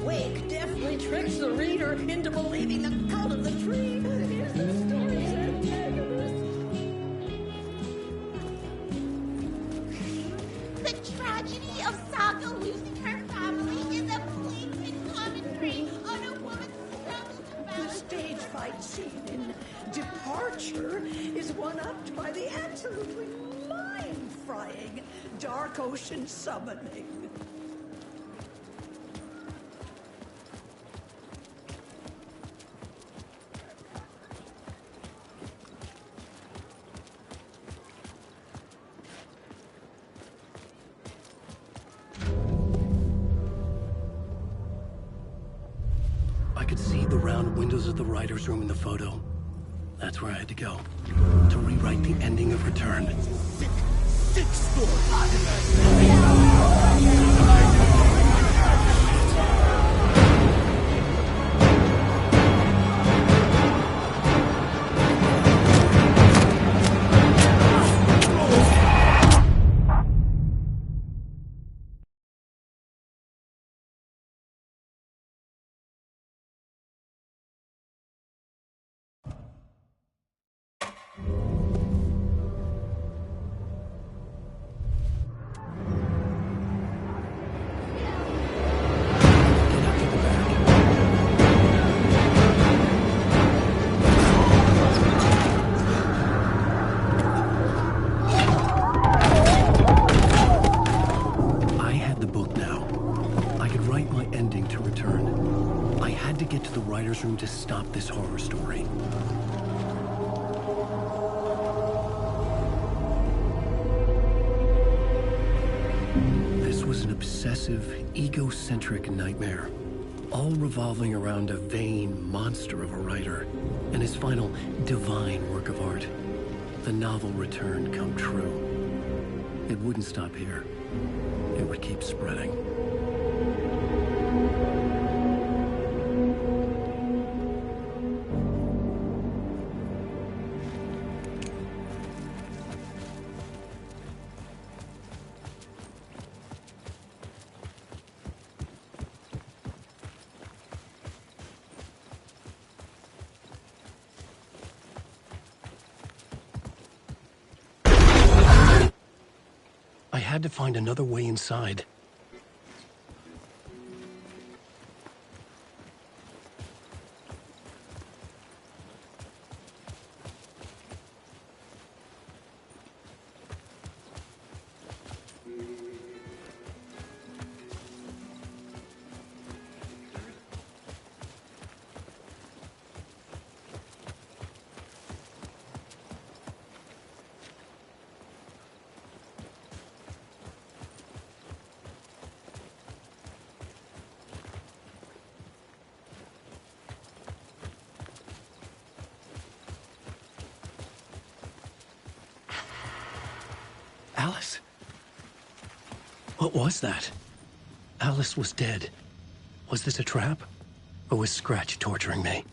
Wake definitely tricks the reader into believing the cult of the tree. Here's the story's antagonist. The tragedy of Saga losing her family is a blatant commentary on a woman's struggle to The balance. stage fight scene in Departure is one-upped by the absolutely mind-frying Dark Ocean Summoning. I could see the round windows of the writer's room in the photo. That's where I had to go. To rewrite the ending of Return. Sick story. Room to stop this horror story. This was an obsessive, egocentric nightmare, all revolving around a vain monster of a writer and his final divine work of art, the novel Return come true. It wouldn't stop here. It would keep spreading. I had to find another way inside. Alice? What was that? Alice was dead. Was this a trap? Or was Scratch torturing me?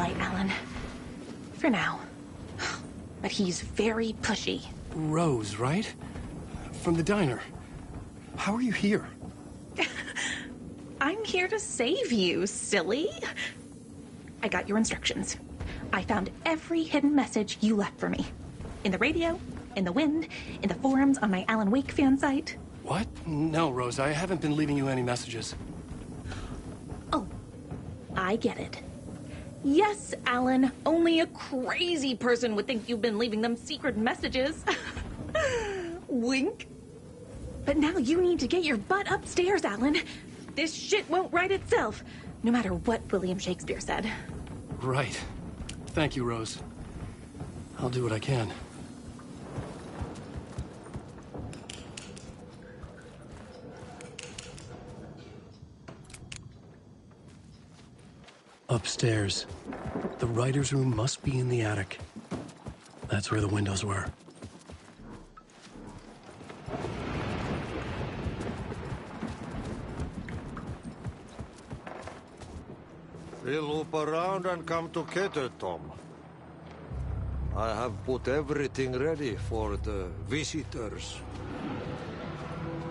polite, Alan. For now. But he's very pushy. Rose, right? From the diner. How are you here? I'm here to save you, silly. I got your instructions. I found every hidden message you left for me. In the radio, in the wind, in the forums on my Alan Wake fan site. What? No, Rose, I haven't been leaving you any messages. Oh, I get it. Yes, Alan, only a crazy person would think you've been leaving them secret messages. Wink. But now you need to get your butt upstairs, Alan. This shit won't right itself, no matter what William Shakespeare said. Right. Thank you, Rose. I'll do what I can. Upstairs. The writer's room must be in the attic. That's where the windows were. We'll loop around and come together, Tom. I have put everything ready for the visitors.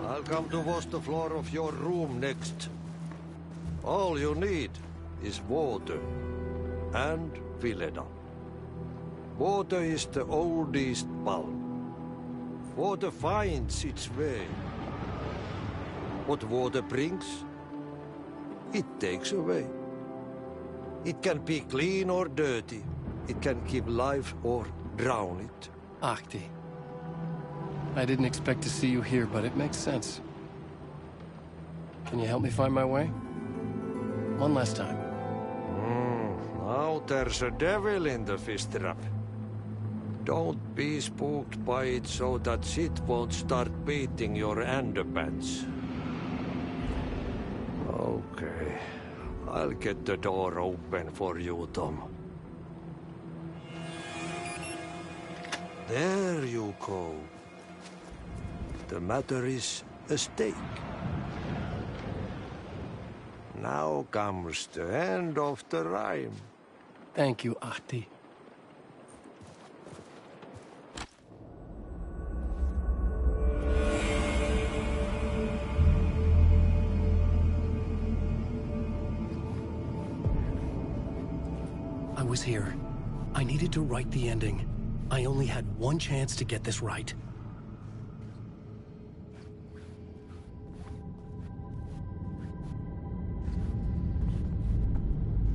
I'll come to wash the floor of your room next. All you need is water and Vileda. Water is the oldest bulb. Water finds its way. What water brings, it takes away. It can be clean or dirty. It can keep life or drown it. Ahti. I didn't expect to see you here, but it makes sense. Can you help me find my way? One last time. Now there's a devil in the fish trap. Don't be spooked by it so that it won't start beating your underpants. Okay. I'll get the door open for you, Tom. There you go. The matter is a stake. Now comes the end of the rhyme. Thank you, Ahti. I was here. I needed to write the ending. I only had one chance to get this right.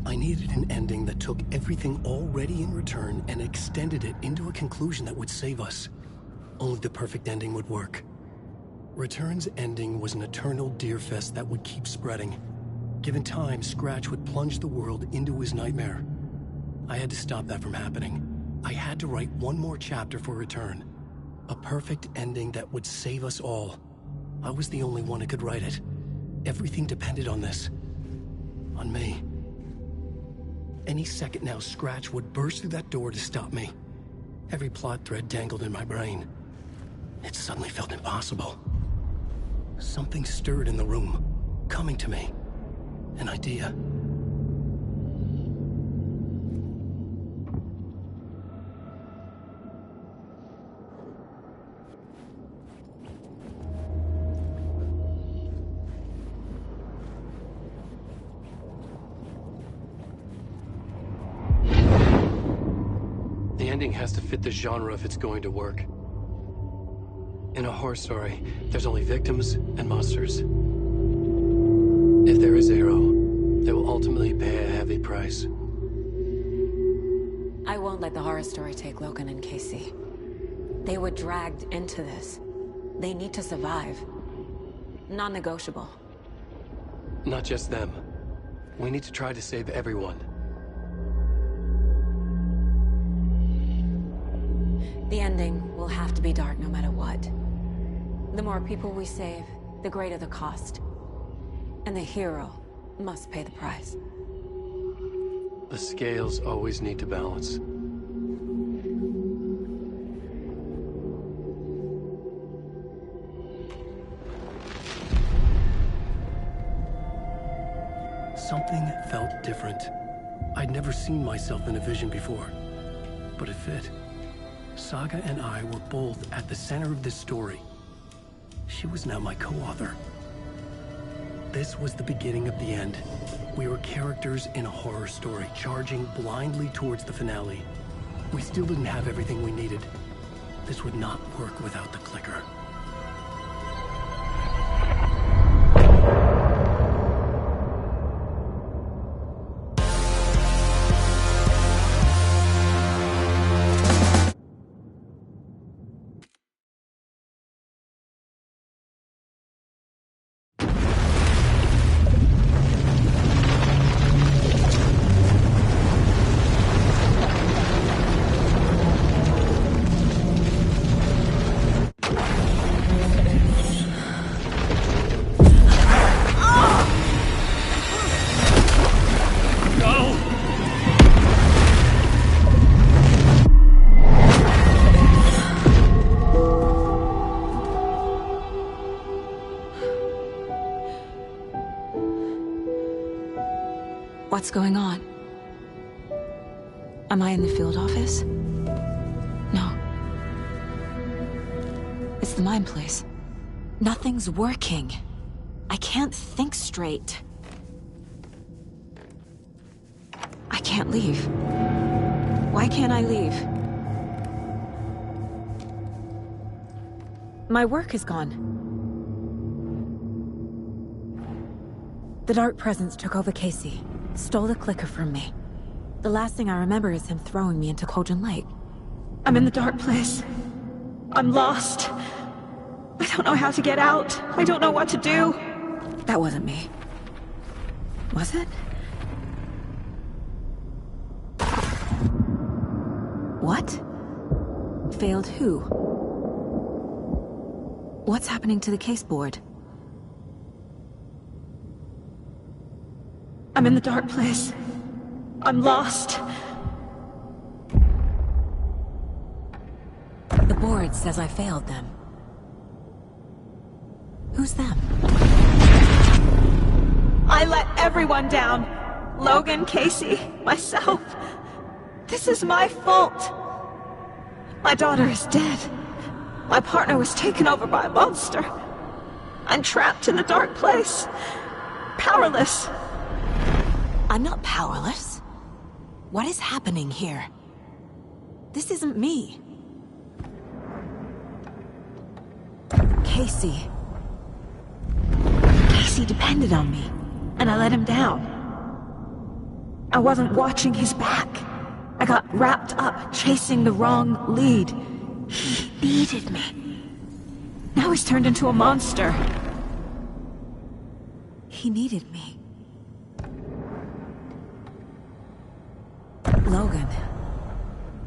I needed an ending that took everything already in return and extended it into a conclusion that would save us. Only the perfect ending would work. Return's ending was an eternal deerfest that would keep spreading. Given time, Scratch would plunge the world into his nightmare. I had to stop that from happening. I had to write one more chapter for Return. A perfect ending that would save us all. I was the only one who could write it. Everything depended on this. On me. Any second now, Scratch would burst through that door to stop me. Every plot thread dangled in my brain. It suddenly felt impossible. Something stirred in the room, coming to me. An idea. The ending has to fit the genre if it's going to work. In a horror story, there's only victims and monsters. If there is Arrow, they will ultimately pay a heavy price. I won't let the horror story take Logan and Casey. They were dragged into this. They need to survive. Non-negotiable. Not just them. We need to try to save everyone. The ending will have to be dark no matter what. The more people we save, the greater the cost. And the hero must pay the price. The scales always need to balance. Something felt different. I'd never seen myself in a vision before, but it fit. Saga and I were both at the center of this story. She was now my co-author. This was the beginning of the end. We were characters in a horror story, charging blindly towards the finale. We still didn't have everything we needed. This would not work without the clicker. What's going on? Am I in the field office? No. It's the mine place. Nothing's working. I can't think straight. I can't leave. Why can't I leave? My work is gone. The Dark Presence took over Casey. Stole the clicker from me. The last thing I remember is him throwing me into Cauldron Lake. I'm in the dark place. I'm lost. I don't know how to get out. I don't know what to do. That wasn't me. Was it? What? Failed who? What's happening to the case board? I'm in the dark place. I'm lost. The board says I failed them. Who's them? I let everyone down. Logan, Casey, myself. This is my fault. My daughter is dead. My partner was taken over by a monster. I'm trapped in the dark place. Powerless. I'm not powerless. What is happening here? This isn't me. Casey. Casey depended on me, and I let him down. I wasn't watching his back. I got wrapped up chasing the wrong lead. He needed me. Now he's turned into a monster. He needed me. Logan.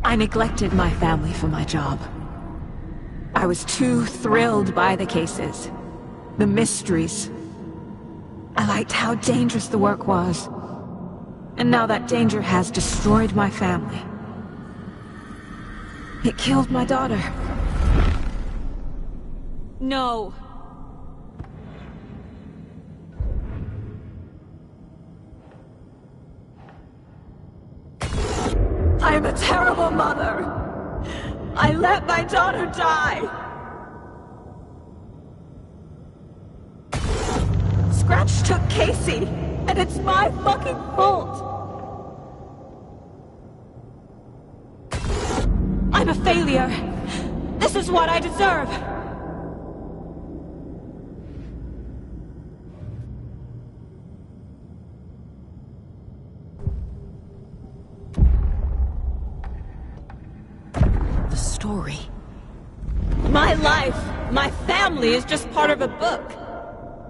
I neglected my family for my job. I was too thrilled by the cases, the mysteries. I liked how dangerous the work was. And now that danger has destroyed my family. It killed my daughter. No. I am a terrible mother. I let my daughter die. Scratch took Casey, and it's my fucking fault. I'm a failure. This is what I deserve. The story. My life, my family is just part of a book.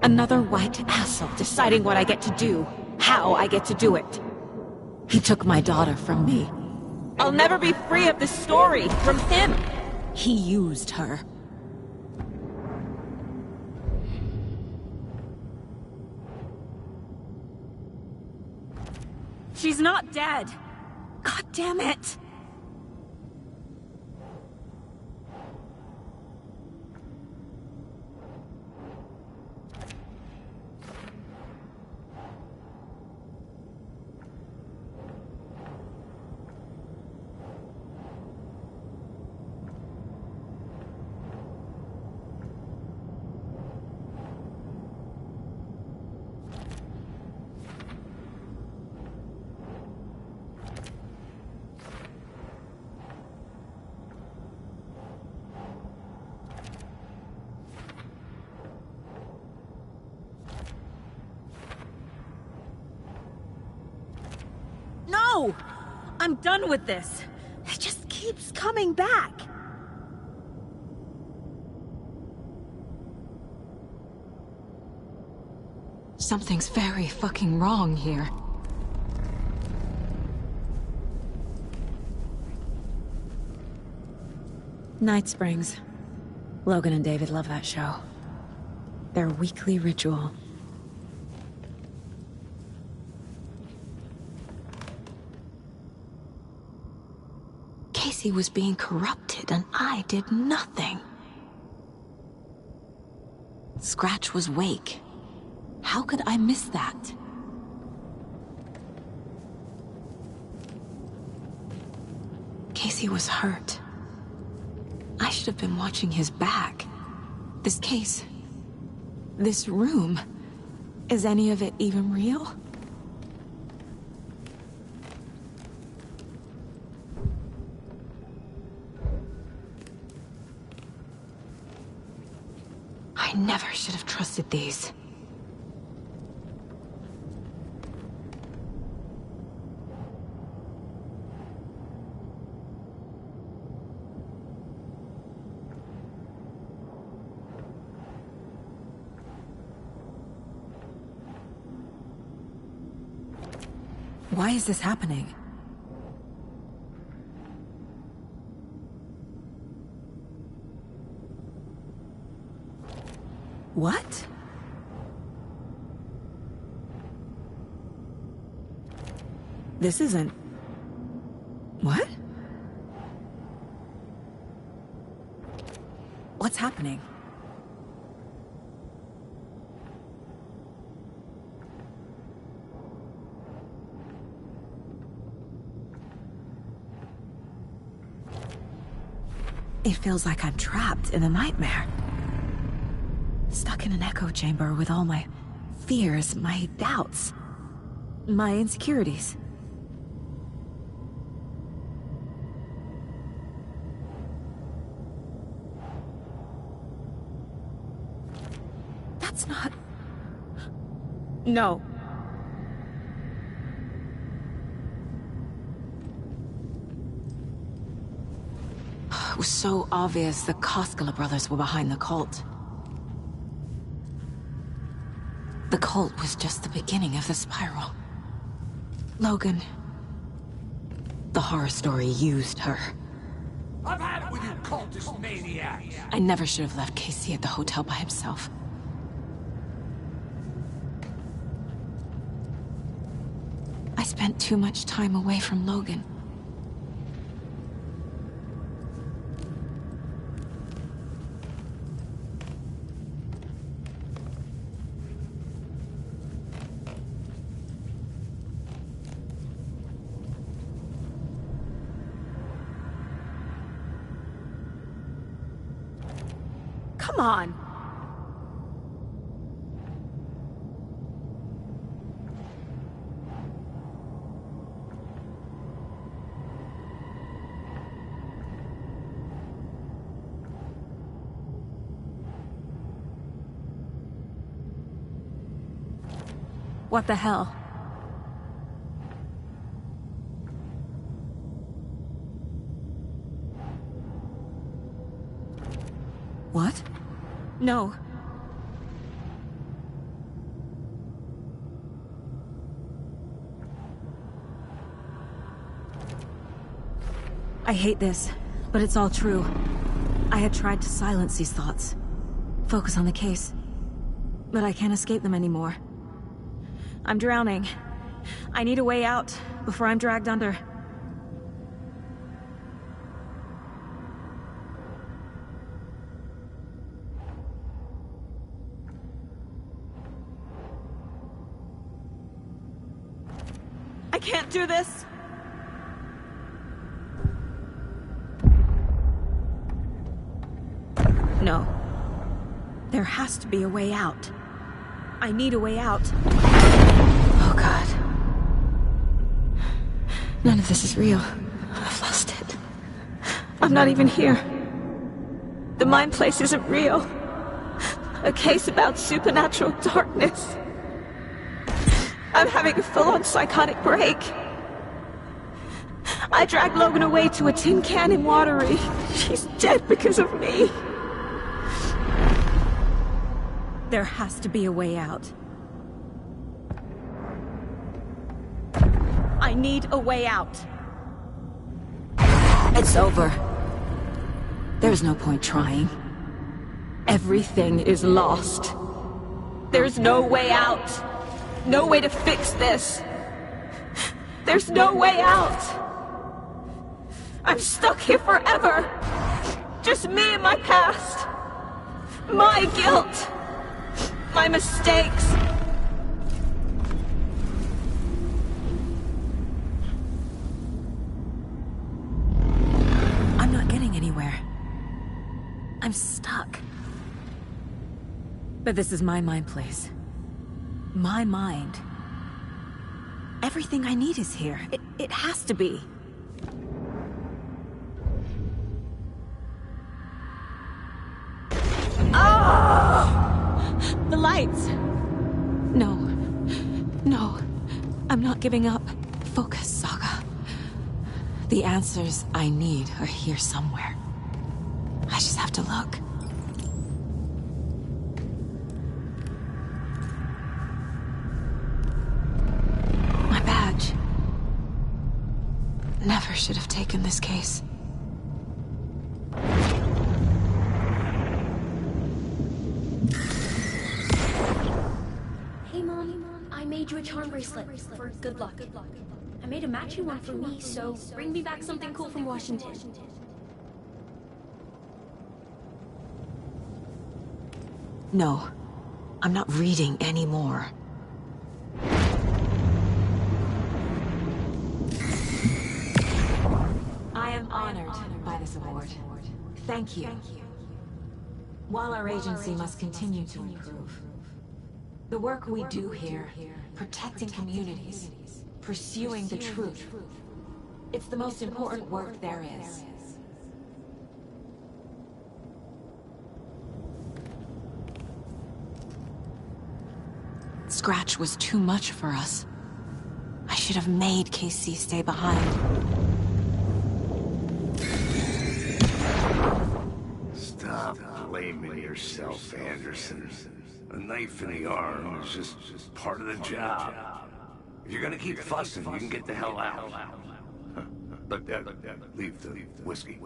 Another white asshole deciding what I get to do, how I get to do it. He took my daughter from me. I'll never be free of this story from him. He used her. She's not dead. God damn it. No! I'm done with this. It just keeps coming back. Something's very fucking wrong here. Night Springs. Logan and David love that show. Their weekly ritual. Casey was being corrupted, and I did nothing. Scratch was Wake. How could I miss that? Casey was hurt. I should have been watching his back. This case... this room... is any of it even real? I never should have trusted these. Why is this happening? What? This isn't... What? What's happening? It feels like I'm trapped in a nightmare. Stuck in an echo chamber with all my fears, my doubts, my insecurities. That's not... No. It was so obvious the Koskela brothers were behind the cult. The cult was just the beginning of the spiral. Logan... the horror story used her. I've had it with you cultist maniacs! I never should have left Casey at the hotel by himself. I spent too much time away from Logan. Come on! What the hell? What? No. I hate this, but it's all true. I had tried to silence these thoughts. Focus on the case. But I can't escape them anymore. I'm drowning. I need a way out before I'm dragged under. I can't do this! No. There has to be a way out. I need a way out. Oh, God. None of this is real. I've lost it. I'm not even here. The mind place isn't real. A case about supernatural darkness. I'm having a full-on psychotic break. I dragged Logan away to a tin can in Watery. She's dead because of me. There has to be a way out. I need a way out. It's over. There's no point trying. Everything is lost. There's no way out. No way to fix this. There's no way out. I'm stuck here forever. Just me and my past. My guilt. My mistakes. I'm not getting anywhere. I'm stuck. But this is my mind place. My mind. Everything I need is here. It has to be. Oh! The lights! No. No. I'm not giving up. Focus, Saga. The answers I need are here somewhere. I just have to look. My badge. Never should have taken this case. Hey, Mom. I made you a charm bracelet for good luck. I made a matching one for me, so bring me back something cool from Washington. No. I'm not reading anymore. I am honored by this award. Thank you. While our agency must continue to improve, the work we do here, protecting communities, pursuing the truth, it's the most important work there is. Scratch was too much for us. I should have made KC stay behind. Stop blaming yourself, Anderson. A knife in the arm is just part of the job. If you're gonna keep fussing, you can get the hell out. But leave the whiskey.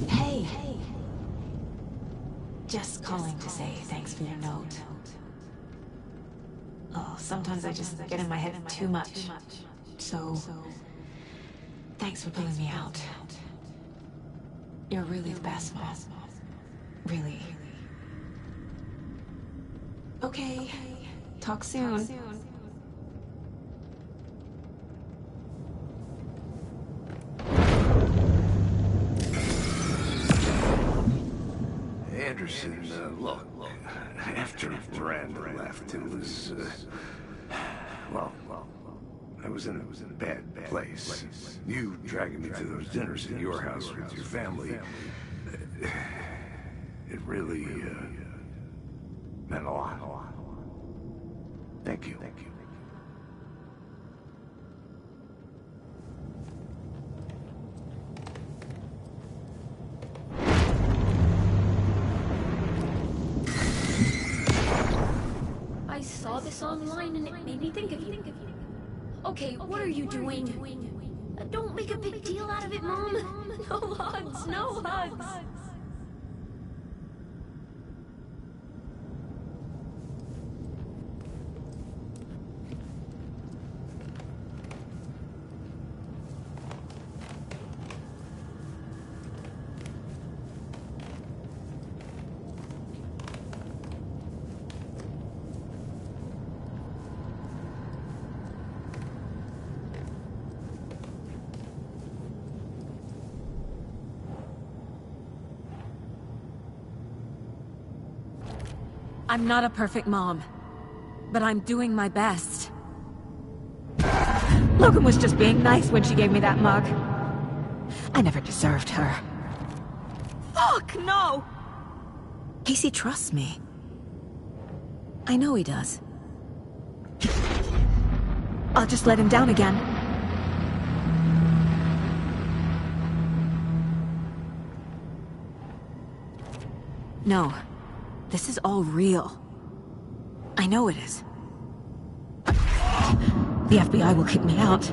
Hey. Just calling to say thanks for your note. Oh, sometimes I just get in my head too much. So, thanks for pulling me out. You're really the best, Mom. Really. Okay. Talk soon. Anderson, look, after Miranda left, it was, well, I was in a bad place. You dragging me to those dinners at your house with your family, it really, meant a lot. Thank you. I saw this online and it made me think of you. Okay, what are you doing? Don't make a big deal out of it, Mom. No hugs, no hugs. I'm not a perfect mom, but I'm doing my best. Logan was just being nice when she gave me that mug. I never deserved her. Fuck, no! Casey trusts me. I know he does. I'll just let him down again. No. This is all real. I know it is. The FBI will kick me out.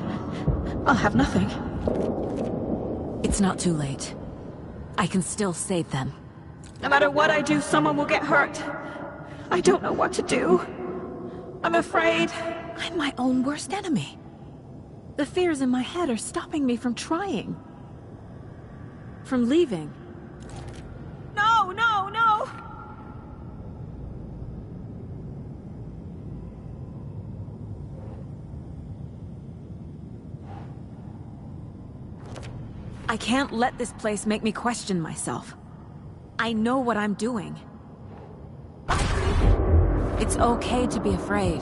I'll have nothing. It's not too late. I can still save them. No matter what I do, someone will get hurt. I don't know what to do. I'm afraid. I'm my own worst enemy. The fears in my head are stopping me from trying. From leaving. No, no, no! I can't let this place make me question myself. I know what I'm doing. It's okay to be afraid.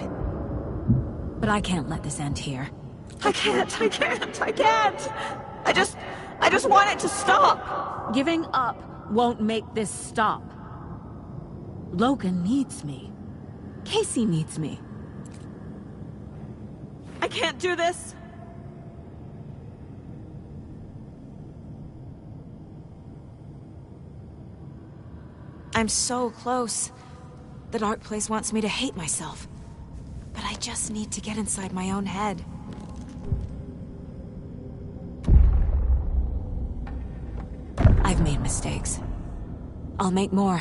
But I can't let this end here. I can't. I just want it to stop. Giving up won't make this stop. Logan needs me. Casey needs me. I can't do this. I'm so close. The dark place wants me to hate myself. But I just need to get inside my own head. I've made mistakes. I'll make more.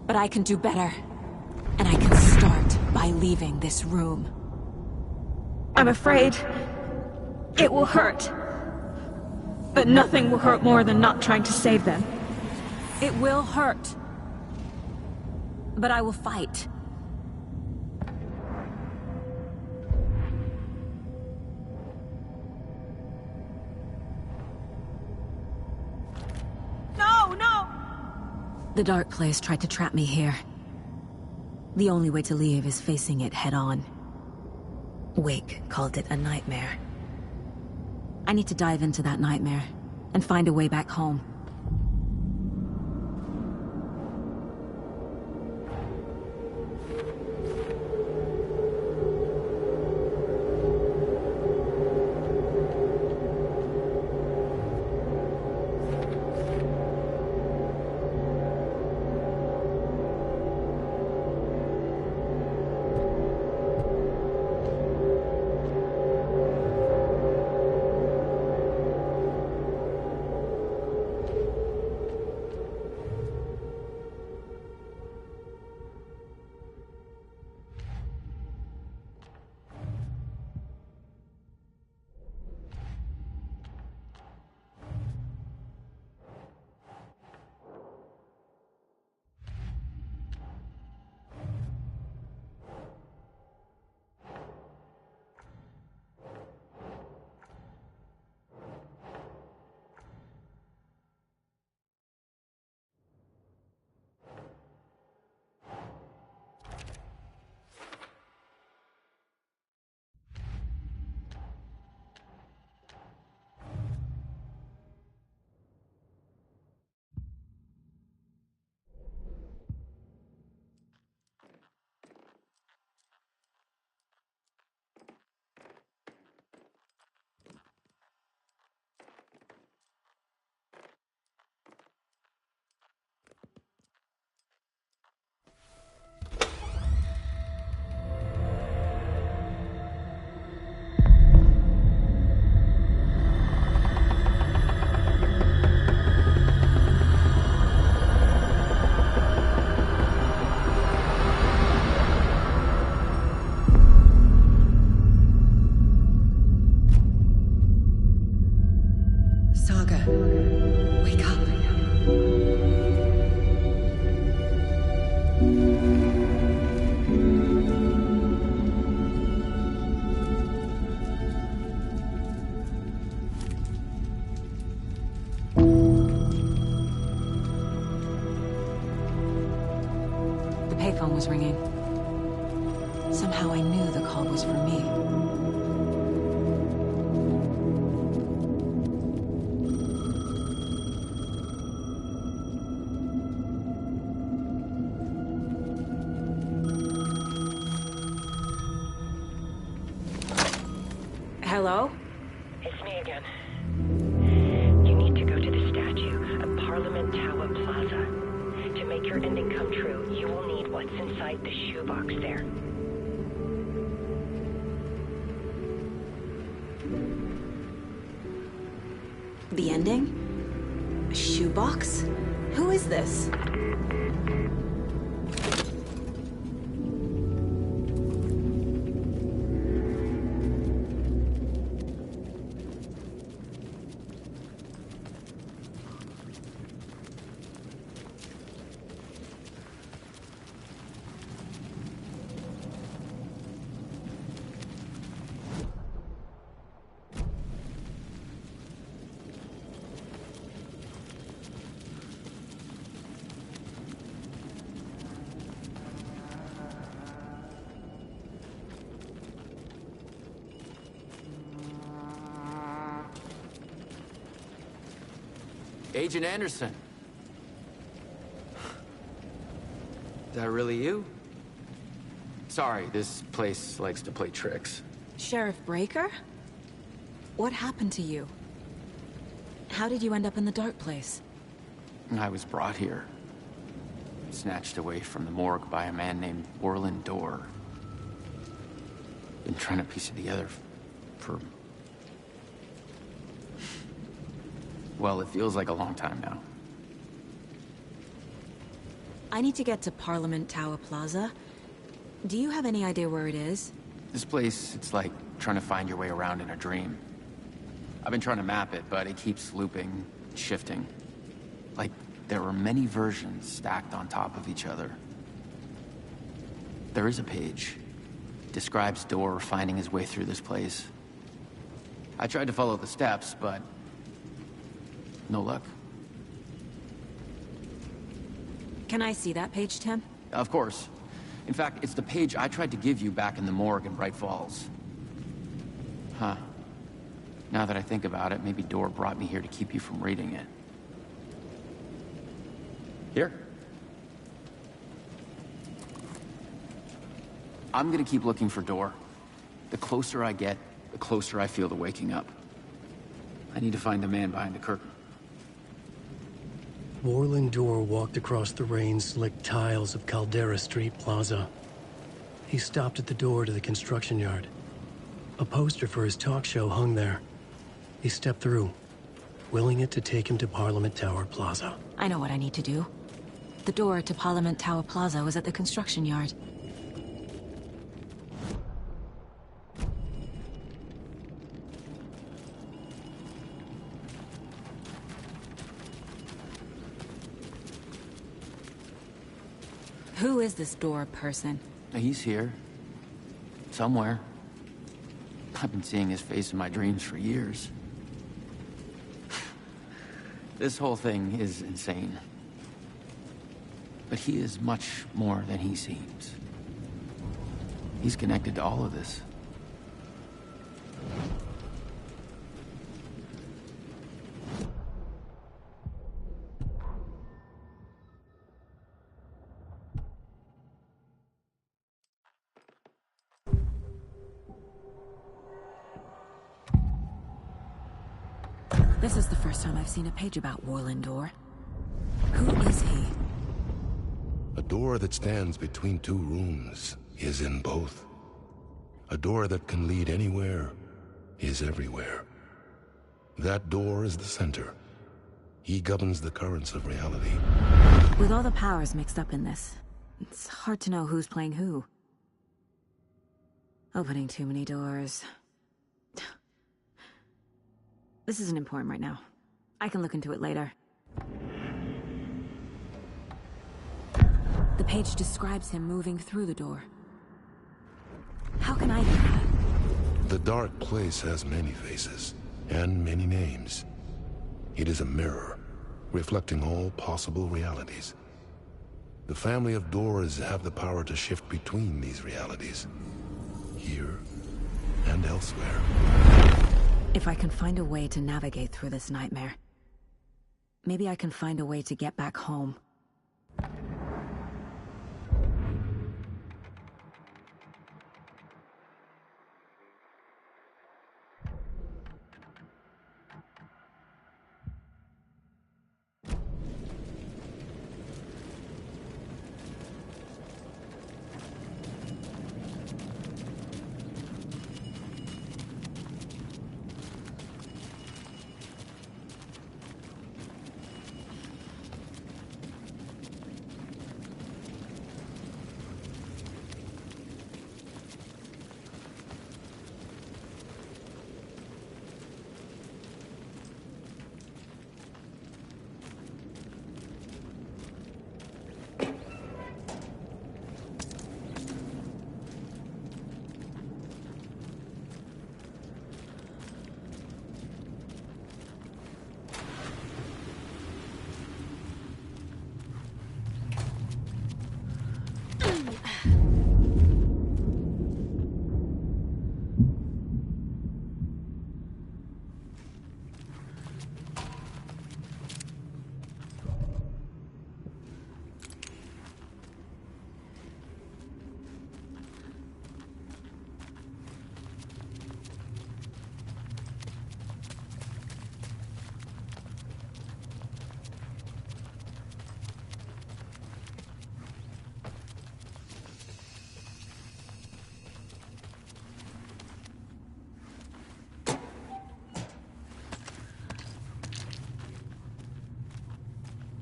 But I can do better. And I can start by leaving this room. I'm afraid it will hurt. But nothing will hurt more than not trying to save them. It will hurt. But I will fight. No, no! The dark place tried to trap me here. The only way to leave is facing it head-on. Wake called it a nightmare. I need to dive into that nightmare and find a way back home. Payphone was ringing. Somehow I knew the call was for me. Hello? It's me again. You need to go to the statue at Parliament Tower Plaza. To make your ending come true, you will need what's inside the shoebox there. The ending? A shoebox? Who is this? Agent Anderson. Is that really you? Sorry, this place likes to play tricks. Sheriff Breaker? What happened to you? How did you end up in the dark place? I was brought here. Snatched away from the morgue by a man named Orland Dorr. Been trying to piece it together for... well, it feels like a long time now. I need to get to Parliament Tower Plaza. Do you have any idea where it is? This place, it's like trying to find your way around in a dream. I've been trying to map it, but it keeps looping, shifting. Like there were many versions stacked on top of each other. There is a page. Describes Dorr finding his way through this place. I tried to follow the steps, but no luck. Can I see that page, Tim? Of course. In fact, it's the page I tried to give you back in the morgue in Bright Falls. Huh. Now that I think about it, maybe Dorr brought me here to keep you from reading it. Here. I'm gonna keep looking for Dorr. The closer I get, the closer I feel to waking up. I need to find the man behind the curtain. Orland Dorr walked across the rain-slicked tiles of Caldera Street Plaza. He stopped at the door to the construction yard. A poster for his talk show hung there. He stepped through, willing it to take him to Parliament Tower Plaza. I know what I need to do. The door to Parliament Tower Plaza was at the construction yard. Who is this Dorr person? He's here. Somewhere. I've been seeing his face in my dreams for years. This whole thing is insane. But he is much more than he seems. He's connected to all of this. This is the first time I've seen a page about Orland Dorr. Who is he? A door that stands between two rooms is in both. A door that can lead anywhere is everywhere. That door is the center. He governs the currents of reality. With all the powers mixed up in this, it's hard to know who's playing who. Opening too many doors. This isn't important right now. I can look into it later. The page describes him moving through the door. How can I do that? The dark place has many faces, and many names. It is a mirror, reflecting all possible realities. The family of Dorrs have the power to shift between these realities, here and elsewhere. If I can find a way to navigate through this nightmare, maybe I can find a way to get back home.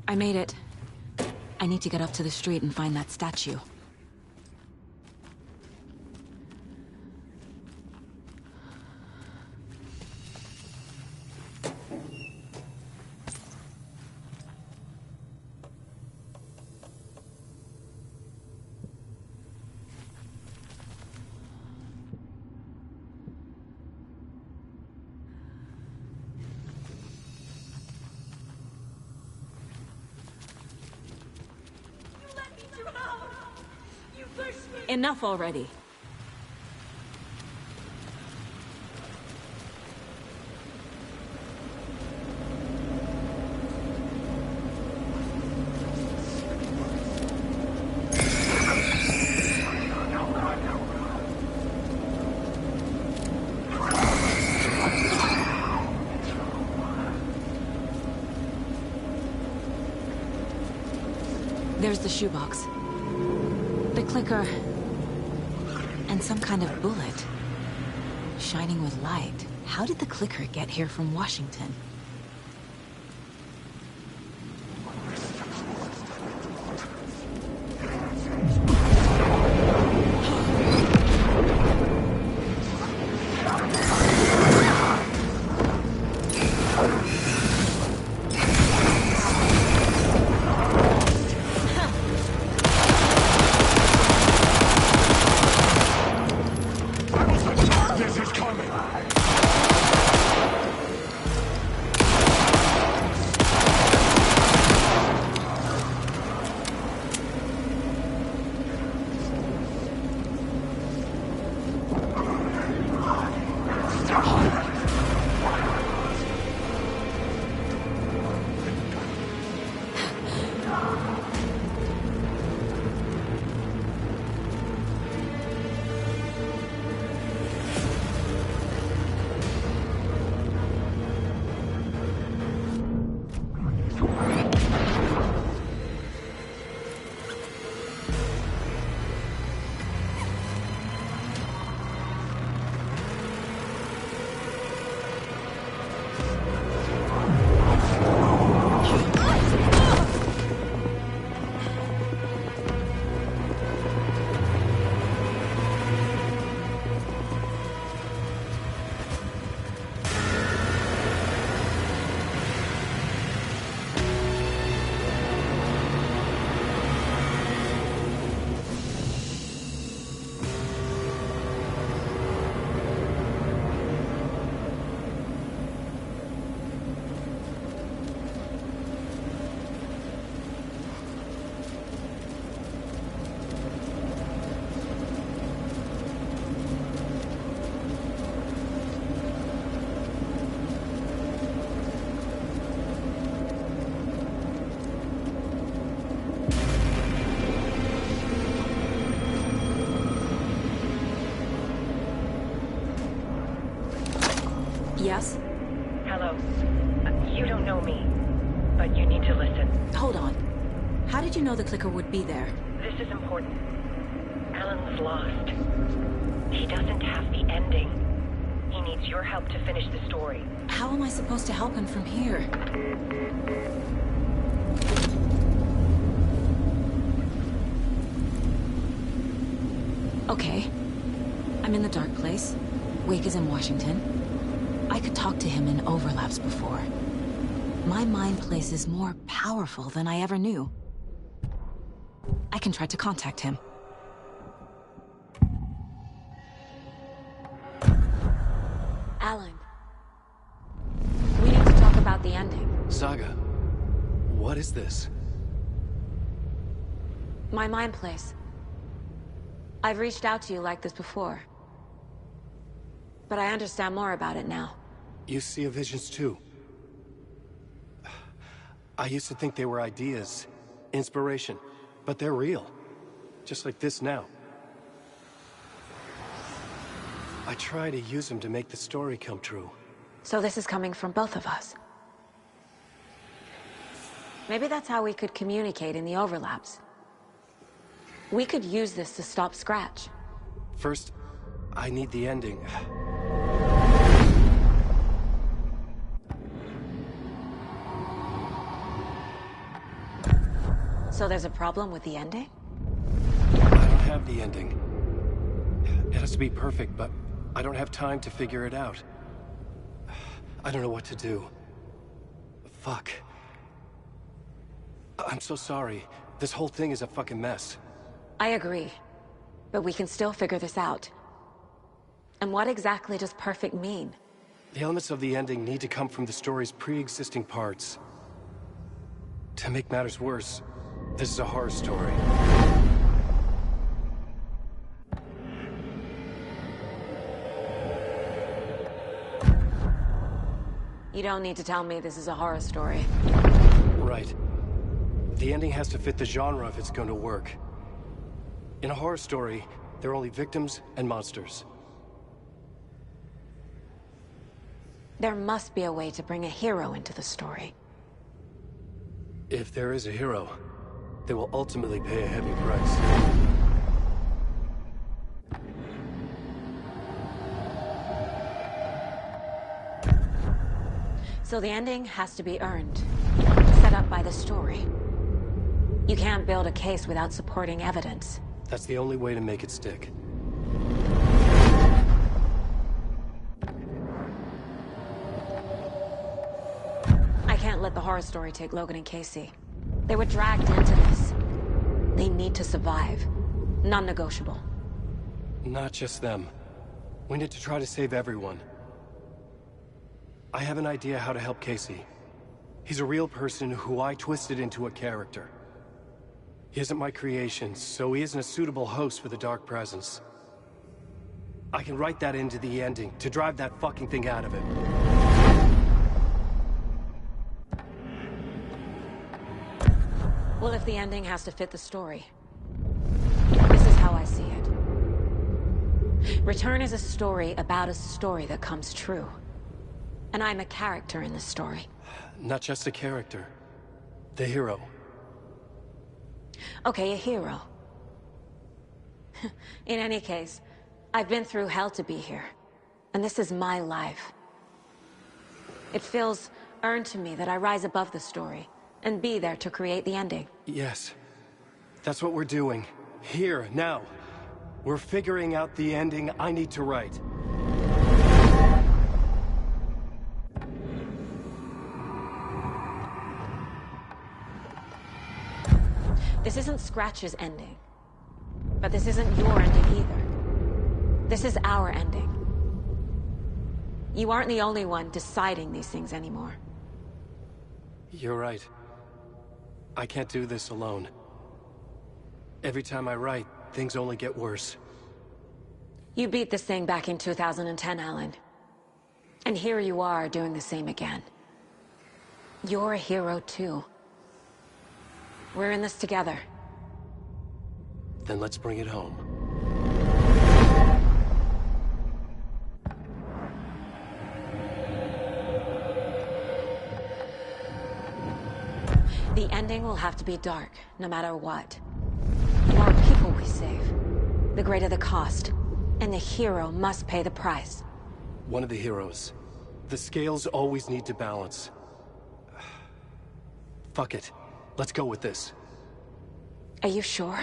I made it. I need to get up to the street and find that statue. Enough already. There's the shoebox. The clicker. And some kind of bullet. Shining with light. How did the clicker get here from Washington? Yes? Hello. You don't know me, but you need to listen. Hold on. How did you know the clicker would be there? This is important. Alan was lost. He doesn't have the ending. He needs your help to finish the story. How am I supposed to help him from here? Okay. I'm in the dark place. Wake is in Washington. I could talk to him in overlaps before. My mind place is more powerful than I ever knew. I can try to contact him. Alan. We need to talk about the ending. Saga, what is this? My mind place. I've reached out to you like this before. But I understand more about it now. You see visions too. I used to think they were ideas, inspiration, but they're real. Just like this now. I try to use them to make the story come true. So this is coming from both of us. Maybe that's how we could communicate in the overlaps. We could use this to stop Scratch. First, I need the ending. So there's a problem with the ending? I don't have the ending. It has to be perfect, but I don't have time to figure it out. I don't know what to do. Fuck. I'm so sorry. This whole thing is a fucking mess. I agree. But we can still figure this out. And what exactly does perfect mean? The elements of the ending need to come from the story's pre-existing parts. To make matters worse, this is a horror story. You don't need to tell me this is a horror story. Right. The ending has to fit the genre if it's going to work. In a horror story, there are only victims and monsters. There must be a way to bring a hero into the story. If there is a hero, they will ultimately pay a heavy price. So the ending has to be earned, set up by the story. You can't build a case without supporting evidence. That's the only way to make it stick. I can't let the horror story take Logan and Casey. They were dragged into this. They need to survive. Non-negotiable. Not just them. We need to try to save everyone. I have an idea how to help Casey. He's a real person who I twisted into a character. He isn't my creation, so he isn't a suitable host for the Dark Presence. I can write that into the ending to drive that fucking thing out of it. Well, if the ending has to fit the story, this is how I see it. Return is a story about a story that comes true. And I'm a character in the story. Not just a character. The hero. Okay, a hero. In any case, I've been through hell to be here. And this is my life. It feels earned to me that I rise above the story and be there to create the ending. Yes. That's what we're doing. Here, now. We're figuring out the ending I need to write. This isn't Scratch's ending. But this isn't your ending either. This is our ending. You aren't the only one deciding these things anymore. You're right. I can't do this alone. Every time I write, things only get worse. You beat this thing back in 2010, Alan. And here you are doing the same again. You're a hero too. We're in this together. Then let's bring it home. The ending will have to be dark, no matter what. The more people we save, the greater the cost. And the hero must pay the price. One of the heroes. The scales always need to balance. Fuck it. Let's go with this. Are you sure?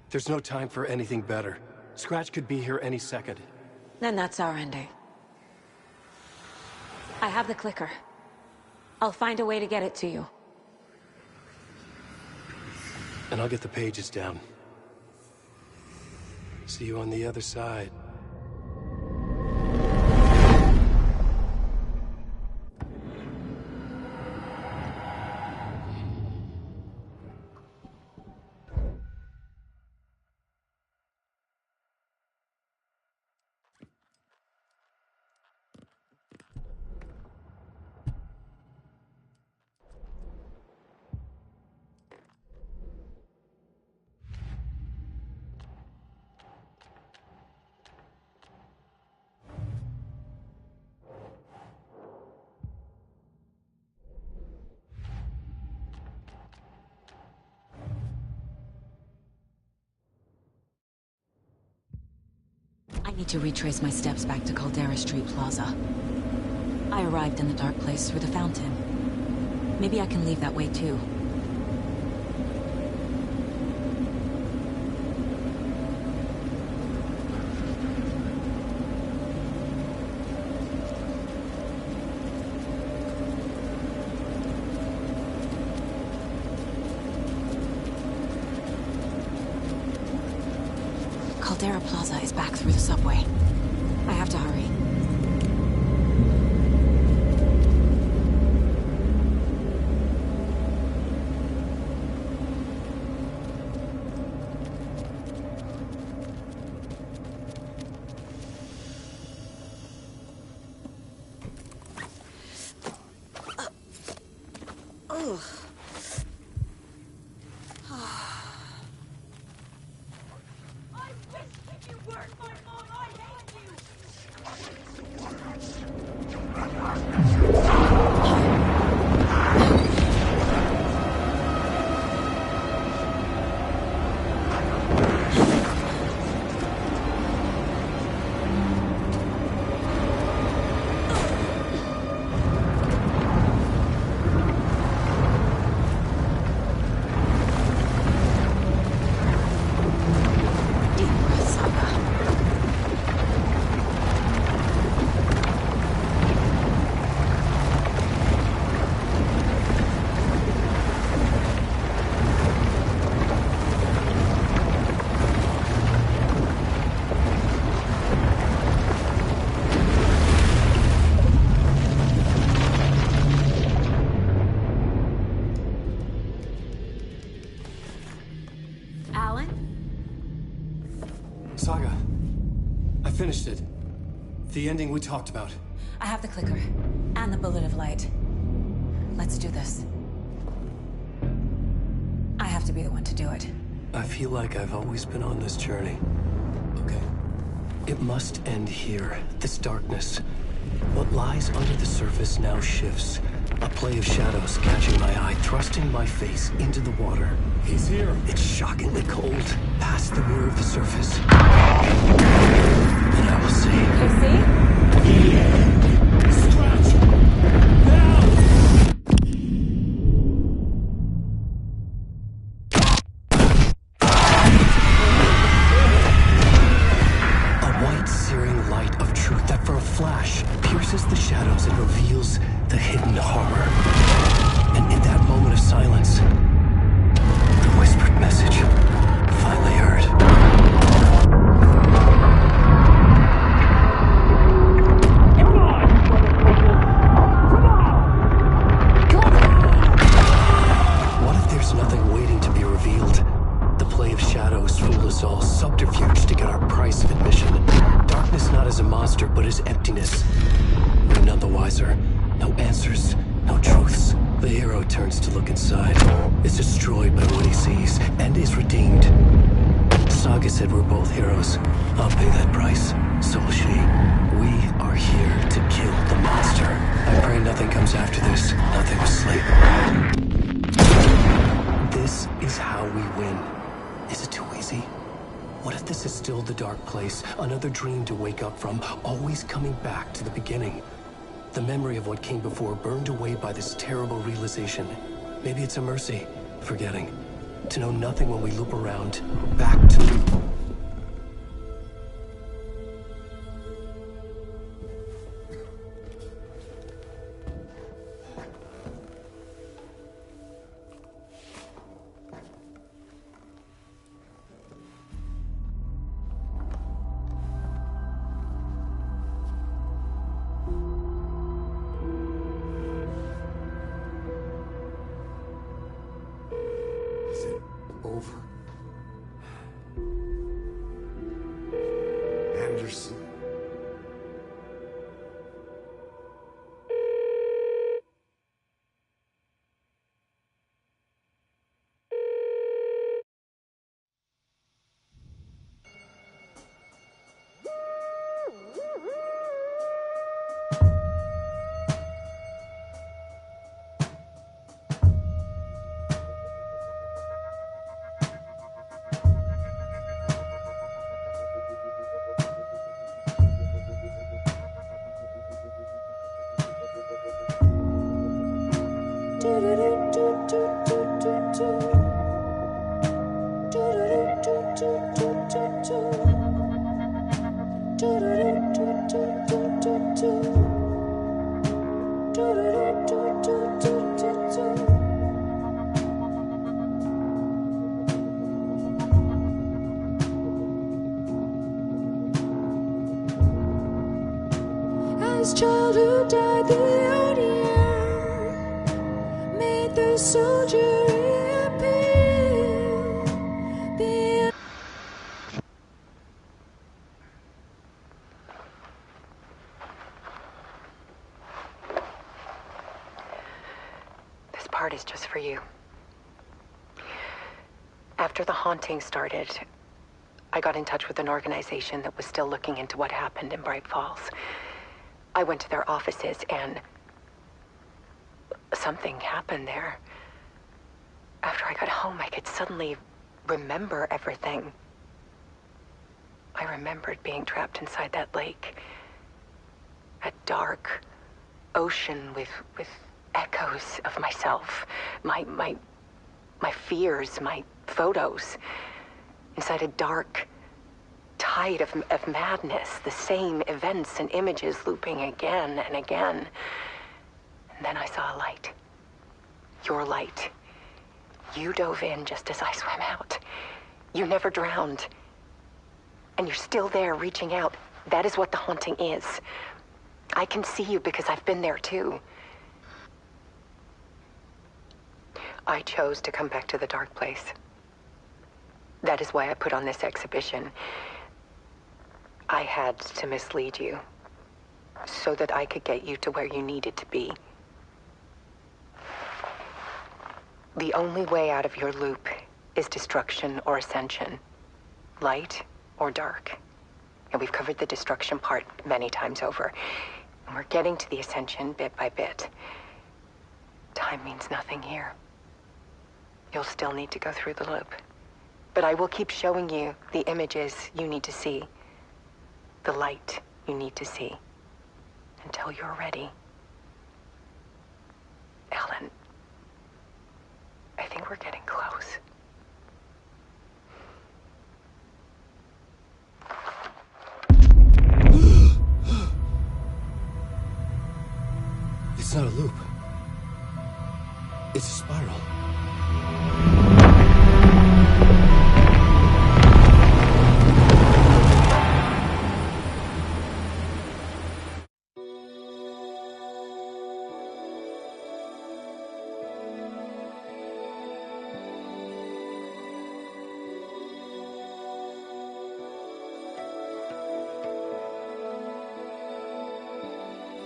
There's no time for anything better. Scratch could be here any second. Then that's our ending. I have the clicker. I'll find a way to get it to you. And I'll get the pages down. See you on the other side. I need to retrace my steps back to Caldera Street Plaza. I arrived in the dark place through the fountain. Maybe I can leave that way too. Caldera Plaza is back through the subway. I have to hurry. Saga, I finished it. The ending we talked about. I have the clicker and the bullet of light. Let's do this. I have to be the one to do it. I feel like I've always been on this journey. Okay. It must end here, this darkness. What lies under the surface now shifts. A play of shadows catching my eye, thrusting my face into the water. He's here. It's shockingly cold, past the mirror of the surface. And I will see. Casey? The end. Scratch! Now! A white, searing light of truth that for a flash pierces the shadows and reveals the hidden horror. And in that moment of silence, the whispered message finally heard. What if there's nothing waiting to be revealed? The play of shadows fooled us all, subterfuge to get our price of admission. Darkness not as a monster, but as emptiness. We're none the wiser. No answers, no truths. The hero turns to look inside, is destroyed by what he sees, and is redeemed. Saga said we're both heroes. I'll pay that price. So will she. We are here to kill the monster. I pray nothing comes after this. Nothing will sleep. This is how we win. Is it too easy? What if this is still the dark place? Another dream to wake up from, always coming back to the beginning. The memory of what came before burned away by this terrible realization. Maybe it's a mercy, forgetting. To know nothing when we loop around, back to... Over. Anderson. This child who died the old year made the soldier reappear. This part is just for you. After the haunting started, I got in touch with an organization that was still looking into what happened in Bright Falls. I went to their offices and something happened there. After I got home, I could suddenly remember everything. I remembered being trapped inside that lake. A dark ocean with echoes of myself, my fears, my photos. Inside a dark tide of madness, the same events and images looping again and again. And then I saw a light. Your light. You dove in just as I swam out. You never drowned. And you're still there reaching out. That is what the haunting is. I can see you because I've been there too. I chose to come back to the dark place. That is why I put on this exhibition. I had to mislead you, so that I could get you to where you needed to be. The only way out of your loop is destruction or ascension, light or dark. And we've covered the destruction part many times over, and we're getting to the ascension bit by bit. Time means nothing here. You'll still need to go through the loop. But I will keep showing you the images you need to see. The light you need to see. Until you're ready. Alan, I think we're getting close. It's not a loop. It's a spiral.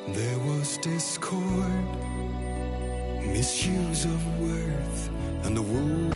There was discord, misuse of worth, and the wound.